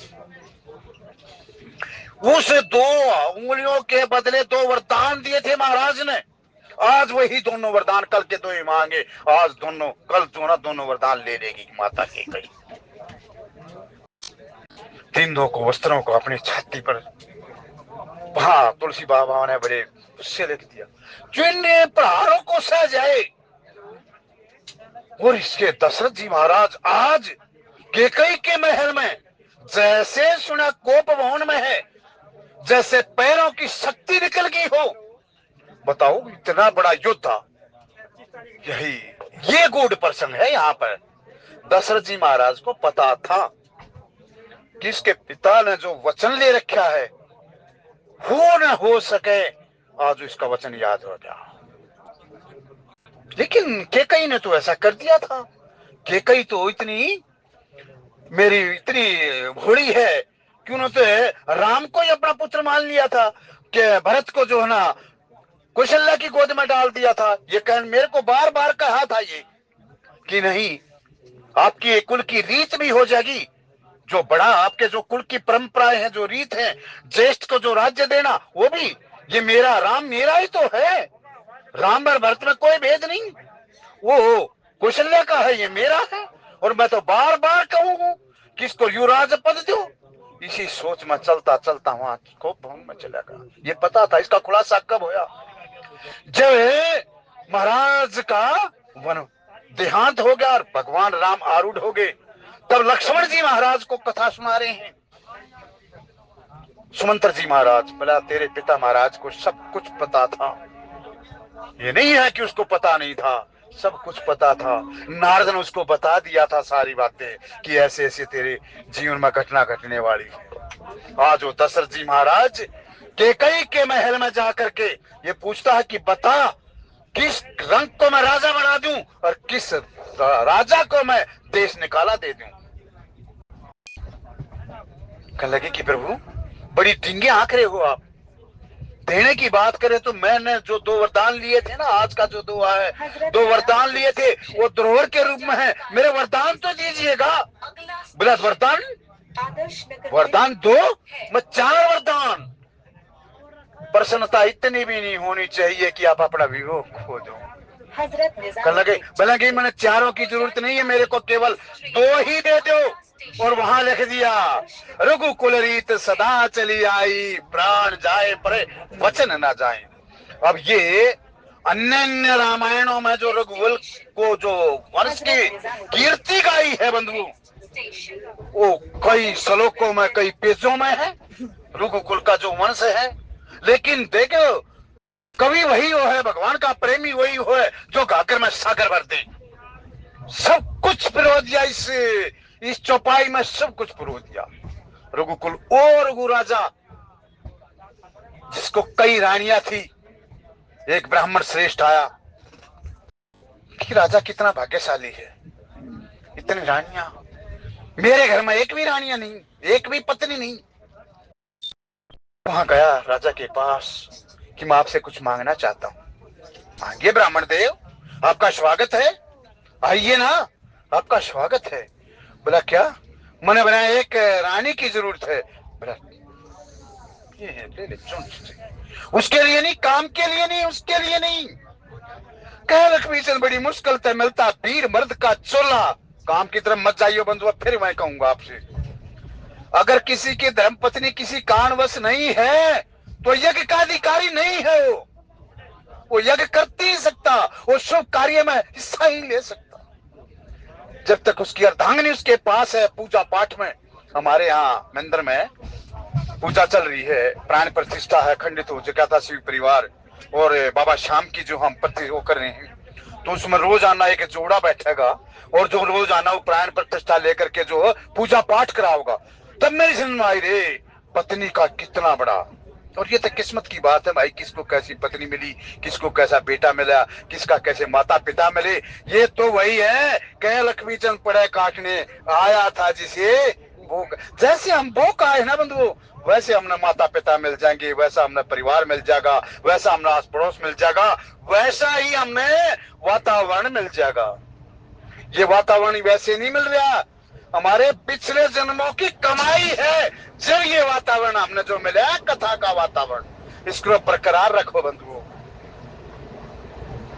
A: उस 2 उंगलियों के बदले 2 वरदान दिए थे महाराज ने। आज वही दोनों वरदान, कल के 2 ही मांगे, आज दोनों, कल दोनों वरदान ले लेगी माता केकई। तीनों को वस्त्रों को अपनी छाती पर, हाँ, तुलसी बाबा ने बड़े उससे लिख दिया, जो इन प्रहारों को सह जाए। और इसके दशरथ जी महाराज आज केकई के महल में जैसे सुना कोप भवन में है, जैसे पैरों की शक्ति निकल गई हो। बताओ, इतना बड़ा युद्ध, यही ये गूढ़ प्रसंग है। यहाँ पर दशरथ जी महाराज को पता था कि इसके पिता ने जो वचन ले रखा है हो न हो सके, आज इसका वचन याद हो गया। लेकिन केकई ने तो ऐसा कर दिया था। केकई तो इतनी मेरी इतनी भोली है कि उन्होंने राम को ही अपना पुत्र मान लिया था, कि भरत को जो है ना कौशल्या की गोद में डाल दिया था। ये कह मेरे को बार बार कहा था ये कि नहीं, आपकी कुल की रीत भी हो जाएगी, जो बड़ा आपके जो कुल की परंपराएं हैं, जो रीत है, ज्येष्ठ को जो राज्य देना, वो भी ये मेरा राम मेरा ही तो है। राम और भरत में कोई भेद नहीं, वो कौशल्या का है, ये मेरा है। और मैं तो बार बार कहूं कि इसको युवराज पद दो। इसी सोच में चलता चलता वहां कोप भवन में चला गया। ये पता था। इसका खुलासा कब होया? जब महाराज का वन देहांत हो गया और भगवान राम आरूढ़ हो गए, तब लक्ष्मण जी महाराज को कथा सुना रहे हैं। सुमंत्र जी महाराज, बोला तेरे पिता महाराज को सब कुछ पता था। ये नहीं है कि उसको पता नहीं था, सब कुछ पता था। नारद ने उसको बता दिया था सारी बातें कि ऐसे ऐसे तेरे जीवन में घटना घटने वाली है। आज वो दशरथ जी महाराज केकई के महल में जाकर के ये पूछता है कि बता, किस रंग को मैं राजा बना दूं और किस राजा को मैं देश निकाला दे दूं। कहने लगे कि प्रभु बड़ी ढींगे आंख रहे हो आप। देने की बात करें तो मैंने जो 2 वरदान लिए थे ना, आज का जो 2 है, 2 वरदान लिए थे, वो धरोहर के रूप में है। मेरे वरदान तो दीजिएगा। बोला वरदान, वरदान 2, मैं 4 वरदान। प्रसन्नता इतनी भी नहीं होनी चाहिए कि आप अपना विवेक खो दो। कहने लगे बल्कि मैंने 4 की जरूरत नहीं है, मेरे को केवल 2 ही दे दो। और वहां लिख दिया, रघुकुल रीत सदा चली आई, प्राण जाए परे वचन ना जाए। अब ये अन्य रामायणों में जो रघुकुल को जो वंश की कीर्ति गाई है बंधु, वो कई श्लोकों में, कई पेजों में है रघुकुल का जो वंश है। लेकिन देखो, कवि वही हो है, भगवान का प्रेमी वही हो है जो गाकर में सागर भर दे। सब कुछ पिरो दिया इस चौपाई में, सब कुछ पिरो दिया। रघुकुल और रघु राजा, जिसको कई रानियां थी, एक ब्राह्मण श्रेष्ठ आया कि राजा कितना भाग्यशाली है, इतनी रानियां। मेरे घर में एक भी रानियां नहीं, एक भी पत्नी नहीं। वहां गया राजा के पास कि मैं आपसे कुछ मांगना चाहता हूं। मांगिए ब्राह्मण देव, आपका स्वागत है, आइए ना, आपका स्वागत है। बोला क्या? मैंने बनाया एक रानी की जरूरत है। बोला ये है, ले ले, चुन। उसके लिए नहीं, काम के लिए नहीं, उसके लिए नहीं। कह लक्ष्मी चंद बड़ी मुश्किल से मिलता वीर मर्द का चोला। काम की तरफ मत जाइए बंधुआ, फिर मैं कहूंगा आपसे, अगर किसी की धर्मपत्नी किसी कारणवश नहीं है तो यज्ञ का अधिकारी नहीं है। वो यज्ञ कर ही सकता, वो शुभ कार्य में हिस्सा ही ले सकता। जब तक उसकी अर्धांगिनी उसके पास है पूजा पाठ में। हमारे यहाँ मंदिर में पूजा चल रही है, प्राण प्रतिष्ठा है, खंडित हो चुका था शिव परिवार और बाबा श्याम की जो हम वो कर रहे हैं, तो उसमें रोज आना एक जोड़ा बैठेगा और जो रोज आना वो प्राण प्रतिष्ठा लेकर के जो पूजा पाठ कराओगा। तब मेरी समझ में आई रे पत्नी का कितना बड़ा, और ये तो किस्मत की बात है भाई, किसको कैसी पत्नी मिली, किसको कैसा बेटा मिला, किसका कैसे माता पिता मिले। ये तो वही है कह लक्ष्मी चंद पड़े काटने आया था जिसे वो, जैसे हम वो का है ना बंधु, वैसे हमने माता पिता मिल जाएंगे, वैसा हमने परिवार मिल जाएगा, वैसा हमने आस पड़ोस मिल जाएगा, वैसा ही हमें वातावरण मिल जाएगा। ये वातावरण वैसे नहीं मिल रहा, हमारे पिछले जन्मों की कमाई है जब ये वातावरण हमने जो मिला है कथा का वातावरण, इसको बरकरार रखो बंधुओं।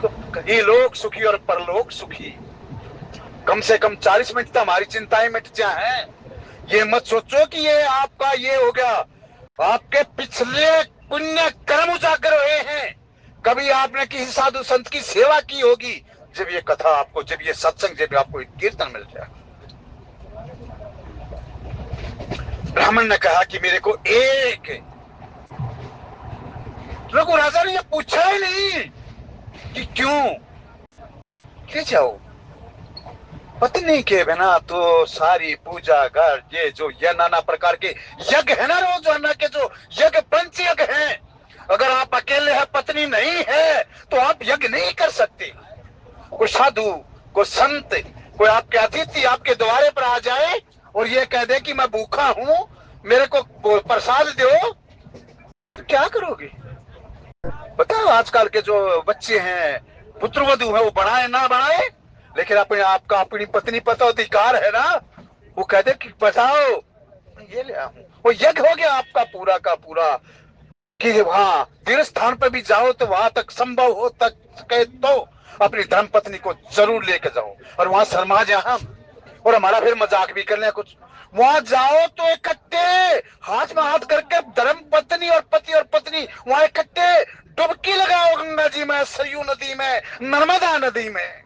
A: तो ये लोग सुखी और परलोक सुखी, कम से कम 40 मिनट तो हमारी चिंताएं मिट जाए। ये मत सोचो कि ये आपका ये हो गया, आपके पिछले पुण्य कर्म उजागर हुए हैं। कभी आपने किसी साधु संत की सेवा की होगी, जब ये कथा आपको, जब ये सत्संग, जब आपको कीर्तन मिल जाए। ब्राह्मण ने कहा कि मेरे को एक, रघु राजा ने ये पूछा ही नहीं कि क्यों, ले जाओ। पत्नी के बिना तो सारी पूजा घर, ये जो ये नाना प्रकार के यज्ञ है ना रोजाना के, जो यज्ञ पंच यज्ञ हैं, अगर आप अकेले हैं, पत्नी नहीं है, तो आप यज्ञ नहीं कर सकते। कोई साधु, कोई संत, कोई आपके अतिथि आपके द्वारे पर आ जाए और ये कह दे कि मैं भूखा हूं, मेरे को प्रसाद दो, तो क्या करोगे? बताओ आजकल के जो बच्चे हैं, पुत्र वधू है, वो बनाए ना बनाए, लेकिन अपने आपका अपनी पत्नी पता अधिकार है ना, वो कहते कि बताओ ये ले आऊं, वो यज्ञ हो गया आपका पूरा का पूरा। कि वहां तीर्थ स्थान पर भी जाओ तो वहां तक संभव हो तक सके तो अपनी धर्म पत्नी को जरूर लेकर जाओ, और वहां शर्मा जाए हम और हमारा फिर मजाक भी कर ले कुछ। वहां जाओ तो इकट्ठे हाथ में हाथ करके धर्म पत्नी और पति और पत्नी वहां इकट्ठे डुबकी लगाओ, गंगा जी में, सरयू नदी में, नर्मदा नदी में,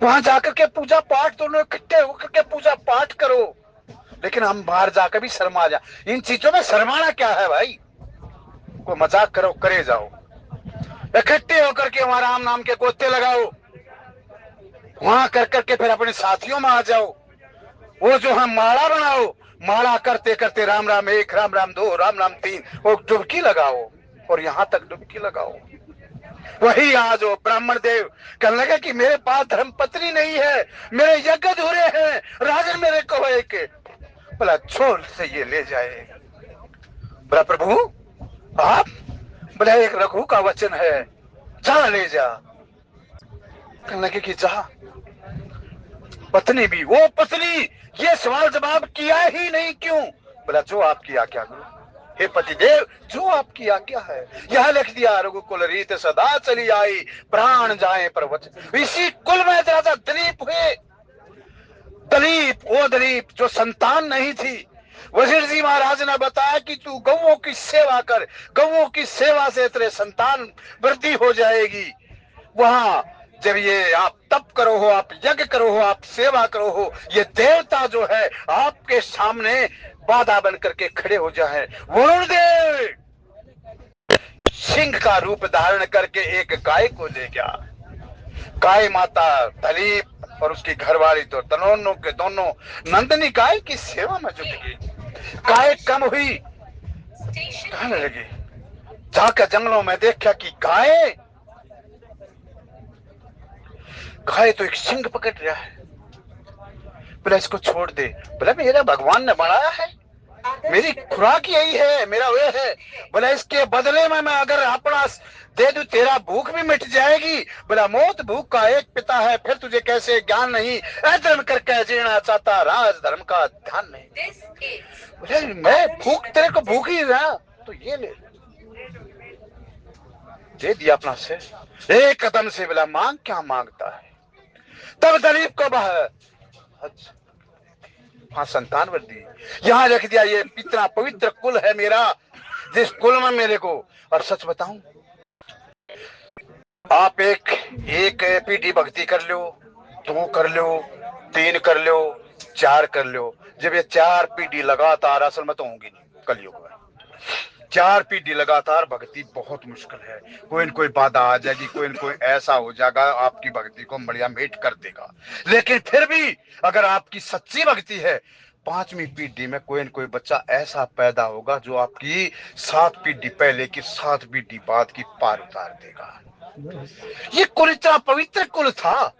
A: वहां जाकर के पूजा पाठ दोनों इकट्ठे होकर के पूजा पाठ करो। लेकिन हम बाहर जाकर भी शर्मा जा, इन चीजों में शर्माना क्या है भाई? कोई मजाक करो करे जाओ, इकट्ठे होकर के वहां राम नाम के गोते लगाओ, वहां कर करके फिर अपने साथियों में आ जाओ, वो जो हम माला बनाओ, माला करते करते राम राम एक, राम राम दो, राम राम तीन, वो डुबकी लगाओ, और यहां तक डुबकी लगाओ। वही आज वो ब्राह्मण देव कहने लगा कि मेरे पास धर्म पत्नी नहीं है, मेरे यज्ञ अधूरे हैं, राजन मेरे को एक, बोला छोड़ से ये ले जाए। बोला प्रभु आप, बोला एक रघु का वचन है, जा ले जा। कहने लगे कि जा। पत्नी भी, वो पत्नी ये सवाल जवाब किया ही नहीं, क्यों? बोला जो आपकी आज्ञा करो हे पतिदेव, जो आपकी आज्ञा है। यह लिख दिया रघुकुल रीत सदा चली आई, प्राण जाए पर वचन। इसी कुल में राजा दिलीप हुए। दिलीप, वो दिलीप जो संतान नहीं थी, वजीर जी महाराज ने बताया कि तू गौओं की सेवा कर, गौओं की सेवा से तेरे संतान वृद्धि हो जाएगी। वहां जब ये आप तप करो हो, आप यज्ञ करो हो, आप सेवा करो हो, ये देवता जो है आपके सामने बाधा बन करके खड़े हो जाए। वरुण देव सिंह का रूप धारण करके एक गाय को ले गया। गाय माता दलीप और उसकी घरवाली तो दोनों के दोनों नंदनी गाय की सेवा में जुट गई। गाय कम हुई, कहने लगी, जाकर जंगलों में देखा कि गाय तो एक सिंह पकड़ रहा है। बोला इसको छोड़ दे। बोला मेरा भगवान ने बनाया है, मेरी खुराक यही है, मेरा वे है। बोला इसके बदले में मैं अगर अपना दे दूं, तेरा भूख भी मिट जाएगी। बोला मौत भूख का एक पिता है, फिर तुझे कैसे ज्ञान नहीं, अधर्म करके जीना चाहता, राज धर्म का ध्यान नहीं। बोले मैं भूख, तेरे को भूख ही रहा, तो ये ले, दे दिया अपना से एक कदम से। बोला मांग, क्या मांगता है? तब दलीप को अच्छा हाँ संतान वृद्धि, यहाँ रख दिया। ये इतना पवित्र कुल है मेरा, जिस कुल में मेरे को, और सच बताऊं आप एक एक पीढ़ी भक्ति कर लो, 2 कर लो, 3 कर लो, 4 कर लो। जब ये 4 पीढ़ी लगातार, असल में तो होंगी नहीं कलयुग में, 4 पीढ़ी लगातार भक्ति बहुत मुश्किल है। कोई न कोई बाधा आ जाएगी, कोई न कोई ऐसा हो जाएगा आपकी भक्ति को बढ़िया मेट कर देगा। लेकिन फिर भी अगर आपकी सच्ची भक्ति है, 5वीं पीढ़ी में कोई न कोई बच्चा ऐसा पैदा होगा जो आपकी 7 पीढ़ी पहले की 7 पीढ़ी बाद की पार उतार देगा। ये कुल इतना पवित्र कुल था।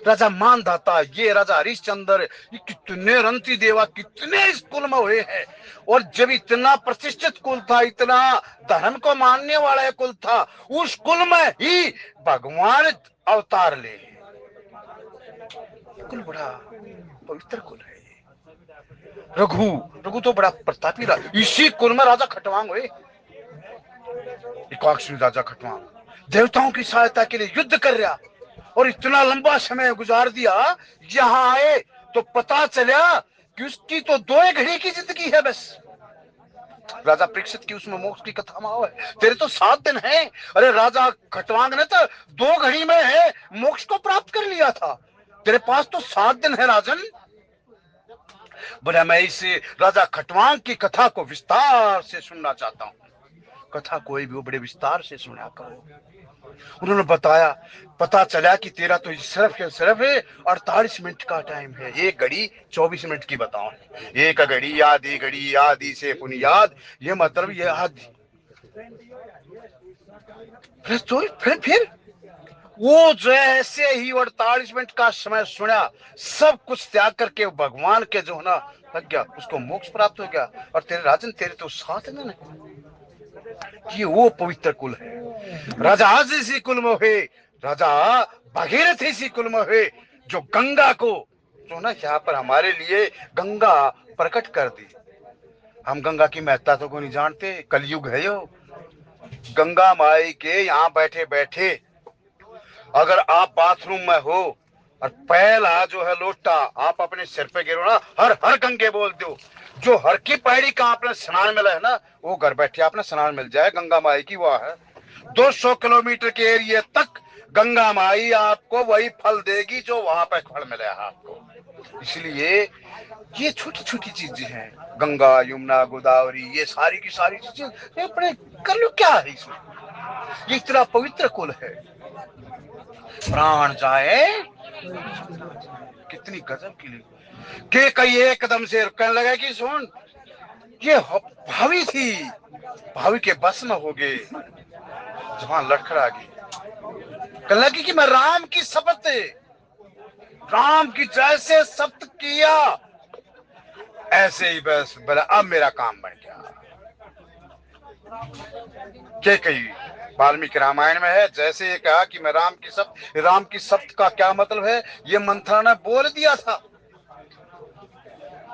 A: राजा मानधाता, ये राजा हरिश्चंद्र, ये कितने रंती देवा, कितने इस कुल में हुए हैं। और जब इतना प्रतिष्ठित कुल था, इतना धर्म को मानने वाला कुल था, उस कुल में ही भगवान अवतार ले। कुल बड़ा पवित्र कुल है। रघु रघु तो बड़ा प्रतापी रहा। इसी कुल में राजा खटवांग हुए, एकाक्षी राजा खटवांग, देवताओं की सहायता के लिए युद्ध कर रहा और इतना लंबा समय गुजार दिया। यहाँ आए तो पता चला कि उसकी तो 2 घड़ी की जिंदगी है बस। राजा परीक्षित की उसमें मोक्ष की कथा में है, तेरे तो 7 दिन है। अरे राजा खटवांग ने तो 2 घड़ी में है मोक्ष को प्राप्त कर लिया था, तेरे पास तो 7 दिन है राजन। बोला मैं इस राजा खटवांग की कथा को विस्तार से सुनना चाहता हूँ। कथा कोई भी बड़े विस्तार से सुना करो। उन्होंने बताया, पता चला कि तेरा तो सिर्फ 48 मिनट का टाइम है। 1 घड़ी 24 मिनट की बताओ। 1 घड़ी आधी से पुनियाद, ये मतलब ये आधी। फिर वो जैसे ही 48 मिनट का समय सुना, सब कुछ त्याग करके भगवान के जो है ना लग गया, उसको मोक्ष प्राप्त हो गया। और तेरे राजन, तेरे तो 7 दिन है। ये वो पवित्र कुल है। राजा आज इसी कुल में हुए, राजा भगीरथ इसी कुल में हुए, जो गंगा को जो ना यहाँ पर हमारे लिए गंगा प्रकट कर दी। हम गंगा की महत्ता तो को नहीं जानते, कलयुग है यो। गंगा माई के यहाँ बैठे बैठे अगर आप बाथरूम में हो और पहला जो है लोटा आप अपने सिर पे गिरो ना, हर हर गंगे बोल दो, जो हर की पैड़ी का आपने स्नान मिला है ना, वो घर बैठे आपने स्नान मिल जाए। गंगा माई की वह है। 200 किलोमीटर के एरिया तक गंगा माई आपको वही फल देगी जो वहां पे फल मिले आपको। इसलिए ये छोटी छोटी चीजें हैं, गंगा यमुना गोदावरी, ये सारी की सारी चीजें, ये अपने कर लो क्या है इसमें। ये इतना पवित्र कुल है। प्राण जाए कितनी गजब की के कई एकदम से कहने लगा कि सुन, ये भावी थी, भावी के बस में हो गए। जवान लड़खड़ा गई, कहने लगी कि मैं राम की शपथ, राम की जैसे शपथ किया ऐसे ही बस बोला अब मेरा काम बन गया। के कही वाल्मीकि रामायण में है, जैसे ये कहा कि मैं राम की शब्द का क्या मतलब है, ये मंथरा ने बोल दिया था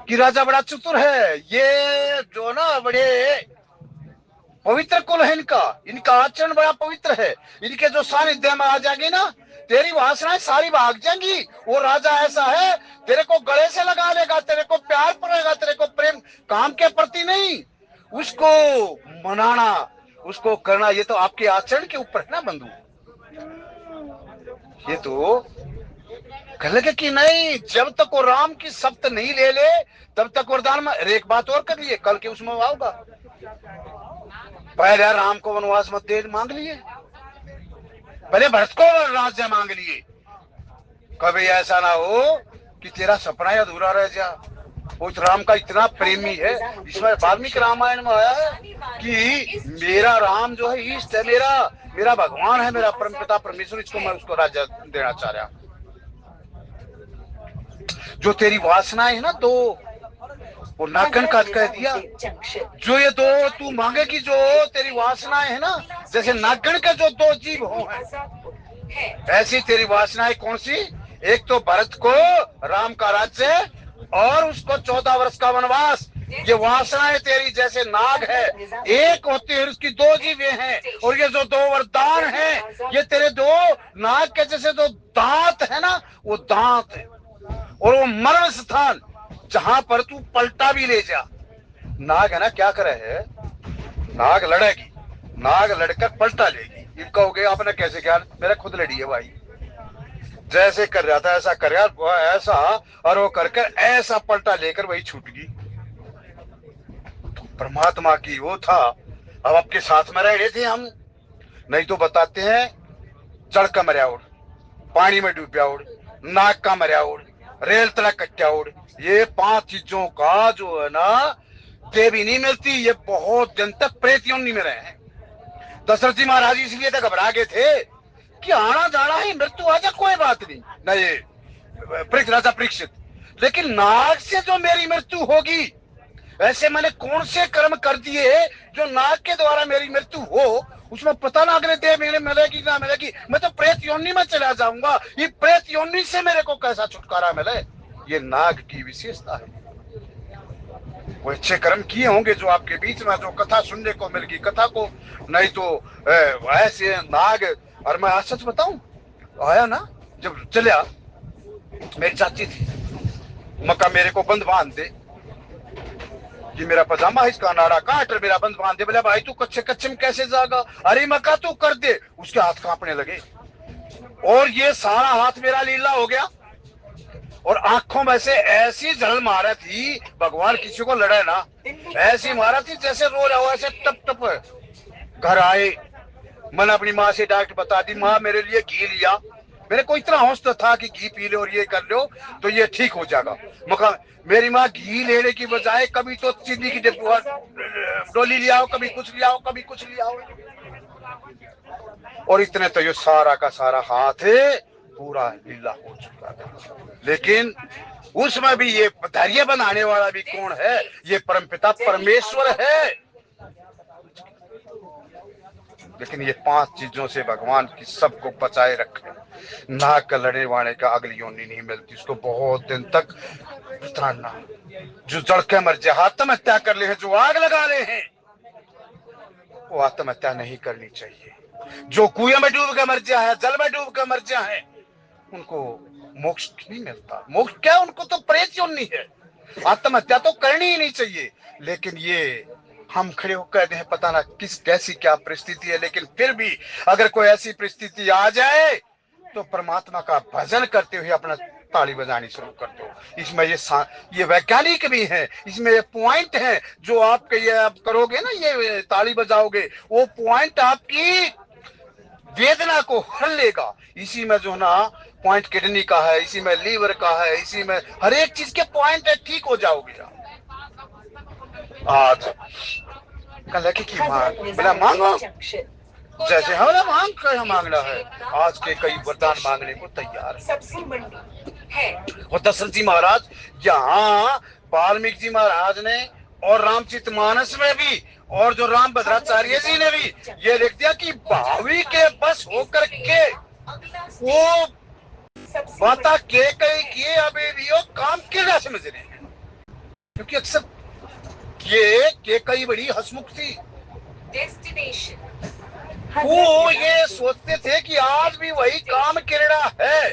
A: कि राजा बड़ा चतुर है, ये जो ना बड़े पवित्र कुल है इनका आचरण बड़ा पवित्र है, इनके जो सानिध्य में आ जाएंगे ना तेरी वासनाएं सारी भाग जाएंगी। वो राजा ऐसा है, तेरे को गले से लगा लेगा, तेरे को प्यार पड़ेगा, तेरे को प्रेम, काम के प्रति नहीं, उसको मनाना, उसको करना, ये तो आपके आचरण के ऊपर है ना बंधु। ये तो कह लगे कि नहीं, जब तक वो राम की शब्द नहीं ले ले तब तक वरदान में। एक बात और कर लिए, कल के उसमें आओगा, पहले राम को वनवास मत दे मांग लिए, पहले भरत को राज्य मांग लिए। कभी ऐसा ना हो कि तेरा सपना ही अधूरा रह जा। वो राम का इतना प्रेमी है, इसमें वाल्मीकि रामायण में आया है कि मेरा राम जो है इष्ट है, मेरा भगवान है, मेरा परमपिता परमेश्वर, इसको मैं उसको राज्य देना चाह रहा। जो तेरी वासनाएं है ना, तो वो नागन का कह दिया, जो ये 2 तू मांगेगी, जो तेरी वासनाएं है ना, जैसे नागन के जो 2 जीव हो हैं, ऐसी तेरी वासनाएं कौन सी, एक तो भरत को राम का राज्य और उसको 14 वर्ष का वनवास। ये वासनाएं तेरी जैसे नाग है, एक होती है उसकी 2 जीवें हैं, और ये जो 2 वरदान हैं ये तेरे 2 नाग के जैसे 2 दांत है ना, वो दांत है, और वो मरण स्थान जहां पर तू पलटा भी ले जा। नाग है ना क्या करे है, नाग लड़ेगी, नाग लड़कर पलटा लेगी, ये कहोगे आपने कैसे किया, मेरा खुद लड़ी है भाई, जैसे कर रहा था ऐसा कर रहा ऐसा, और वो कर कर ऐसा पलटा लेकर वही छूट गई। परमात्मा की वो था, अब आपके साथ में रह रहे थे हम, नहीं तो बताते हैं जड़ का मरिया उड़, पानी में डूबया उड़, नाक का मरिया उड़, रेल तला कच्चा उड़, ये 5 चीजों का जो है ना देवी नहीं मिलती, ये बहुत दिन तक प्रेत योनि में रहे हैं। दशरथ जी महाराज इसलिए तो घबरा गए थे कि आना जाना ही मृत्यु आ जाए कोई बात नहीं, न ये राजा परीक्षित, लेकिन नाग से जो मेरी मृत्यु होगी, ऐसे मैंने कौन से कर्म कर दिए जो नाग के द्वारा मेरी मृत्यु हो, उसमें पता ना अगले देह मेरे मिलेगी ना मिलेगी, मैं तो प्रेत योनि में चला जाऊंगा, ये प्रेत योनि से मेरे को कैसा छुटकारा मिले, ये नाग की विशेषता है। वो अच्छे कर्म किए होंगे जो आपके बीच में जो कथा सुनने को मिल गई कथा को, नहीं तो ऐसे नाग। और मैं सच बताऊं, आया ना जब चलिया, मेरी चाची थी, मक्का मेरे को बंद बांध दे, ये मेरा पजामा है इसका नाड़ा काट, मेरा बंद बांध दे। बोले भाई तू कच्चे कच्चे में कैसे जाएगा, अरे मक्का तू कर दे, उसके हाथ कांपने लगे, और ये सारा हाथ मेरा लीला हो गया, और आंखों में से ऐसी जल मारा थी, भगवान किसी को लड़े ना, ऐसी मारा थी जैसे रो रहा हो, ऐसे टप टप। घर आए, मैंने अपनी माँ से डायरेक्ट बता दी, माँ मेरे लिए घी लिया, मेरे को इतना हौसला था कि घी पी लो और ये कर लो तो ये ठीक हो जाएगा। मका मेरी माँ घी लेने की बजाय कभी तो चीनी की डोली ले आओ, कभी कुछ ले आओ, कभी कुछ ले आओ, और इतने तो ये सारा का सारा हाथ पूरा लीला हो चुका था। लेकिन उसमें भी ये धैर्य बनाने वाला भी कौन है, ये परमपिता परमेश्वर है। लेकिन ये 5 चीजों से भगवान की सबको बचाए रखे, नाग का लड़ने वाले का अगली योनि नहीं मिलती, उसको बहुत दिन तक बताना। जो जड़ के मर जाए, आत्महत्या कर ले हैं, जो आग लगा ले हैं, वो आत्महत्या नहीं करनी चाहिए। जो कुएं में डूब के मर जा है, जल में डूब के मर जा है, उनको मोक्ष नहीं मिलता। मोक्ष क्या, उनको तो प्रेत योनि है, आत्महत्या तो करनी ही नहीं चाहिए। लेकिन ये हम खड़े होकर कहते हैं पता ना किस कैसी क्या परिस्थिति है, लेकिन फिर भी अगर कोई ऐसी परिस्थिति आ जाए तो परमात्मा का भजन करते हुए अपना ताली बजानी शुरू कर दो। इसमें ये वैज्ञानिक भी है, इसमें ये पॉइंट है जो आपके ये आप करोगे ना, ये ताली बजाओगे, वो पॉइंट आपकी वेदना को हर लेगा। इसी में जो ना पॉइंट किडनी का है, इसी में लीवर का है, इसी में हर एक चीज के पॉइंट है, ठीक हो जाओगे आप। आज कल की मांग बोला मांगो, जैसे हमारा मांग कर मांगना है, आज के कई वरदान मांगने को तैयार है। और दशरथ जी महाराज, यहाँ वाल्मीकि जी महाराज ने और रामचरितमानस में भी, और जो राम भद्राचार्य जी ने भी ये लिख दिया कि भावी के बस होकर के वो माता के कई किए अभी भी वो काम किड़ा समझ रहे हैं, क्योंकि अक्सर ये के कई बड़ी हसमुख थी, वो ये सोचते थे कि आज भी वही काम किरड़ा है।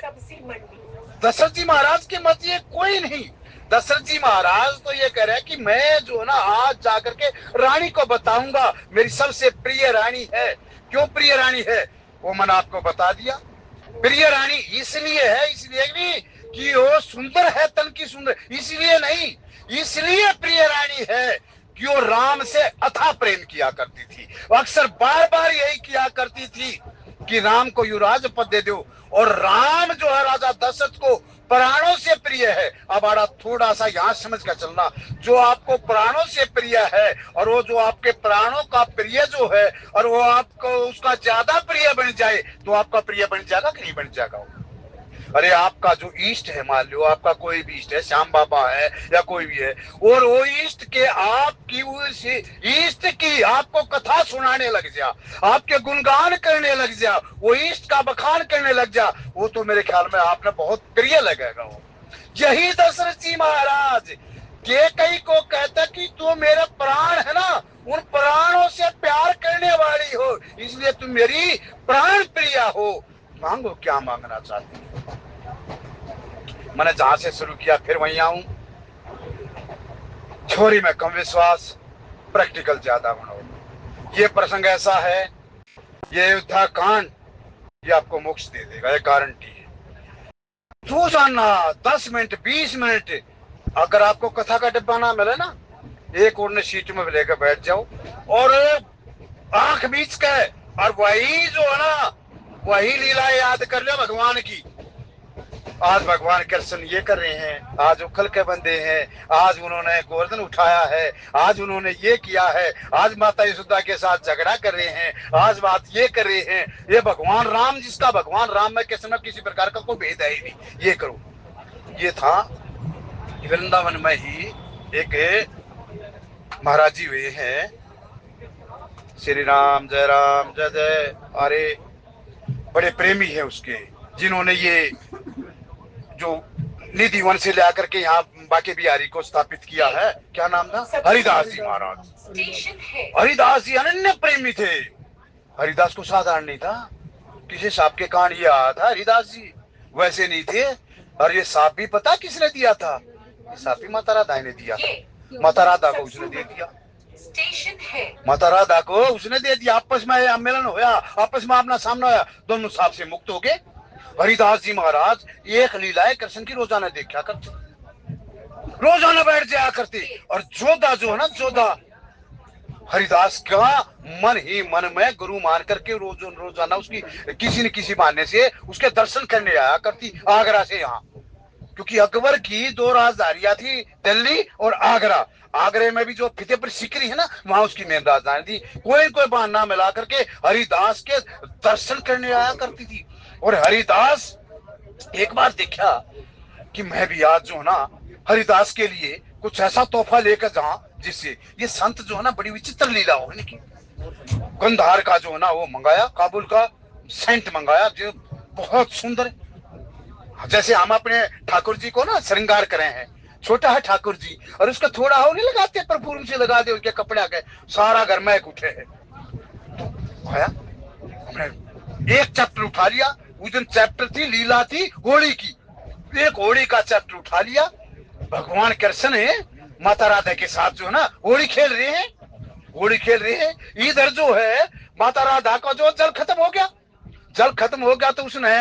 A: दशरथ जी महाराज के मत ये कोई नहीं। दशरथ जी महाराज तो ये कह रहे हैं कि मैं जो है ना आज जाकर के रानी को बताऊंगा, मेरी सबसे प्रिय रानी है। क्यों प्रिय रानी है वो मैंने आपको बता दिया। प्रिय रानी इसलिए है, इसलिए नहीं कि वो सुंदर है, तन की सुंदर, इसलिए नहीं, इसलिए प्रिय रानी है कि वो राम से अथाह प्रेम किया करती थी, वो अक्सर बार बार यही किया करती थी कि राम को युवराज पद दे दो। और राम जो है राजा दशरथ को प्राणों से प्रिय है। अब आड़ा थोड़ा सा यहाँ समझ कर चलना, जो आपको प्राणों से प्रिय है और वो जो आपके प्राणों का प्रिय जो है और वो आपको उसका ज्यादा प्रिय बन जाए तो आपका प्रिय बन जाएगा कि नहीं बन जाएगा। अरे आपका जो इष्ट है, मान लो आपका कोई भी इष्ट है, श्याम बाबा है या कोई भी है, और वो इष्ट के आपकी उस इष्ट की आपको कथा सुनाने लग जा, आपके गुणगान करने लग जा, वो इष्ट का बखान करने लग जा, वो तो मेरे ख्याल में आपने बहुत प्रिय लगेगा। वो यही दशरथ जी महाराज के कई को कहता कि तू मेरे प्राण है ना, उन प्राणों से प्यार करने वाली हो, इसलिए तुम मेरी प्राण प्रिया हो। मांगो क्या मांगना चाहती हो। मैंने जहां से शुरू किया फिर वहीं आऊं। थ्योरी में कम विश्वास, प्रैक्टिकल ज्यादा बनाओ। ये प्रसंग ऐसा है ये अयोध्या कांड ये आपको मोक्ष दे देगा, ये गारंटी है। रोजाना 10 मिनट 20 मिनट अगर आपको कथा का डिब्बा ना मिले ना, एक और सीट में लेकर बैठ जाओ और आंख बीच के और वही जो है ना वही लीला याद कर लो भगवान की। आज भगवान कृष्ण ये कर रहे हैं, आज उखल के बंदे हैं, आज उन्होंने गोवर्धन उठाया है, आज उन्होंने ये किया है, आज माता यशोदा के साथ झगड़ा कर रहे हैं, आज बात ये कर रहे हैं। ये भगवान राम, जिसका भगवान राम में किसी न किसी प्रकार का कोई भेद है ही नहीं, ये करो। ये था वृंदावन में ही एक महाराज जी हुए हैं, श्री राम जय जय। अरे बड़े प्रेमी है उसके, जिन्होंने ये जो निधि वन से ले आकर के यहाँ बाके बिहारी को स्थापित किया है। क्या नाम था? हरिदास जी महाराज। हरिदास जी अनन्य प्रेमी थे। हरिदास को साधारण नहीं था, किसी सांप के कान ये आया था, हरिदास जी वैसे नहीं थे। और ये सांप भी पता किसने दिया था? सांप ही माता राधा ने दिया था। माता राधा को उसने दे दिया, माता राधा को उसने दे दिया। आपस में सम्मेलन होया, आपस में अपना सामना होया, दोनों सांप से मुक्त हो गए। हरिदास जी महाराज एक लीलाएं कृष्ण की रोजाना देखा करते, रोजाना बैठ जाया करते। और जोधा जो है ना, जोधा हरिदास का मन ही मन में गुरु मान करके रोजाना उसकी किसी न किसी बहाने से उसके दर्शन करने आया करती, आगरा से यहाँ। क्योंकि अकबर की 2 राजधानियां थी, दिल्ली और आगरा। आगरे में भी जो फतेहपुर सीकरी है ना, वहां उसकी मेन राजधानी थी। कोई बहाना मिला करके हरिदास के दर्शन करने आया करती थी। और हरिदास एक बार देखा कि मैं भी आज जो है ना हरिदास के लिए कुछ ऐसा तोहफा लेकर जाऊं जिससे ये संत जो है ना बड़ी विचित्र लीला हो की। गंधार का जो है ना वो मंगाया, काबुल का सेंट मंगाया जो बहुत सुंदर, जैसे हम अपने ठाकुर जी को ना श्रृंगार करे हैं। छोटा है ठाकुर जी और उसका थोड़ा हो नहीं लगाते, परफ्यूम से लगा दे, उनके कपड़े आ गए, सारा घर महक उठे है। हमने एक चैप्टर उठा लिया, उस दिन चैप्टर थी लीला थी होली की, एक होली का चैप्टर उठा लिया। भगवान कृष्ण है माता राधा के साथ जो है ना होली खेल रहे हैं, होली खेल रहे हैं। इधर जो है माता राधा का जो जल खत्म हो गया, जल खत्म हो गया तो उसने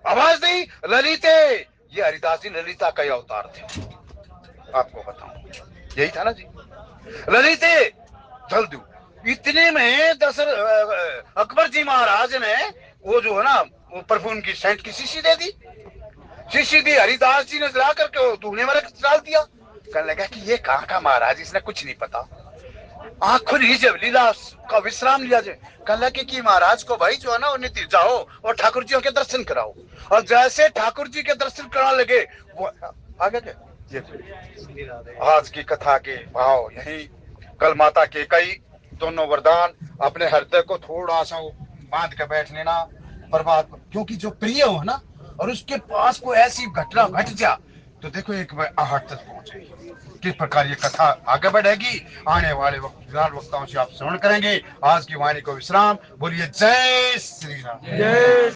A: आवाज दी, ललिते। ये हरिदास जी ललिता का अवतार थे, आपको बताऊं, यही था ना जी, ललिते जल दो। इतने में अकबर जी महाराज ने वो जो है ना वो परफ्यूम की सेंट की शीशी दे दी, शीशी दी। हरिदास जी ने जला करके धुलने वाले डाल दिया। कहने लगा कि ये कहाँ का महाराज, इसने कुछ नहीं पता। आंख खुली जब लीला का विश्राम लिया जाए, कहने लगे कि महाराज को भाई जो है ना उन्हें जाओ और ठाकुर जी के दर्शन कराओ। और जैसे ठाकुर जी के दर्शन कराने लगे वो आगे गए। आज की कथा के भाव यही। कल माता के कई दोनों वरदान अपने हृदय को थोड़ा सा बांध के बैठ लेना परमात्मा, क्योंकि जो प्रिय हो ना और उसके पास कोई ऐसी घटना घट जा तो देखो एक आहट तक पहुंचेगी। किस प्रकार ये कथा आगे बढ़ेगी, आने वाले वक्ताओं से आप श्रवण करेंगे। आज की वाणी को विश्राम। बोलिए जय श्री राम।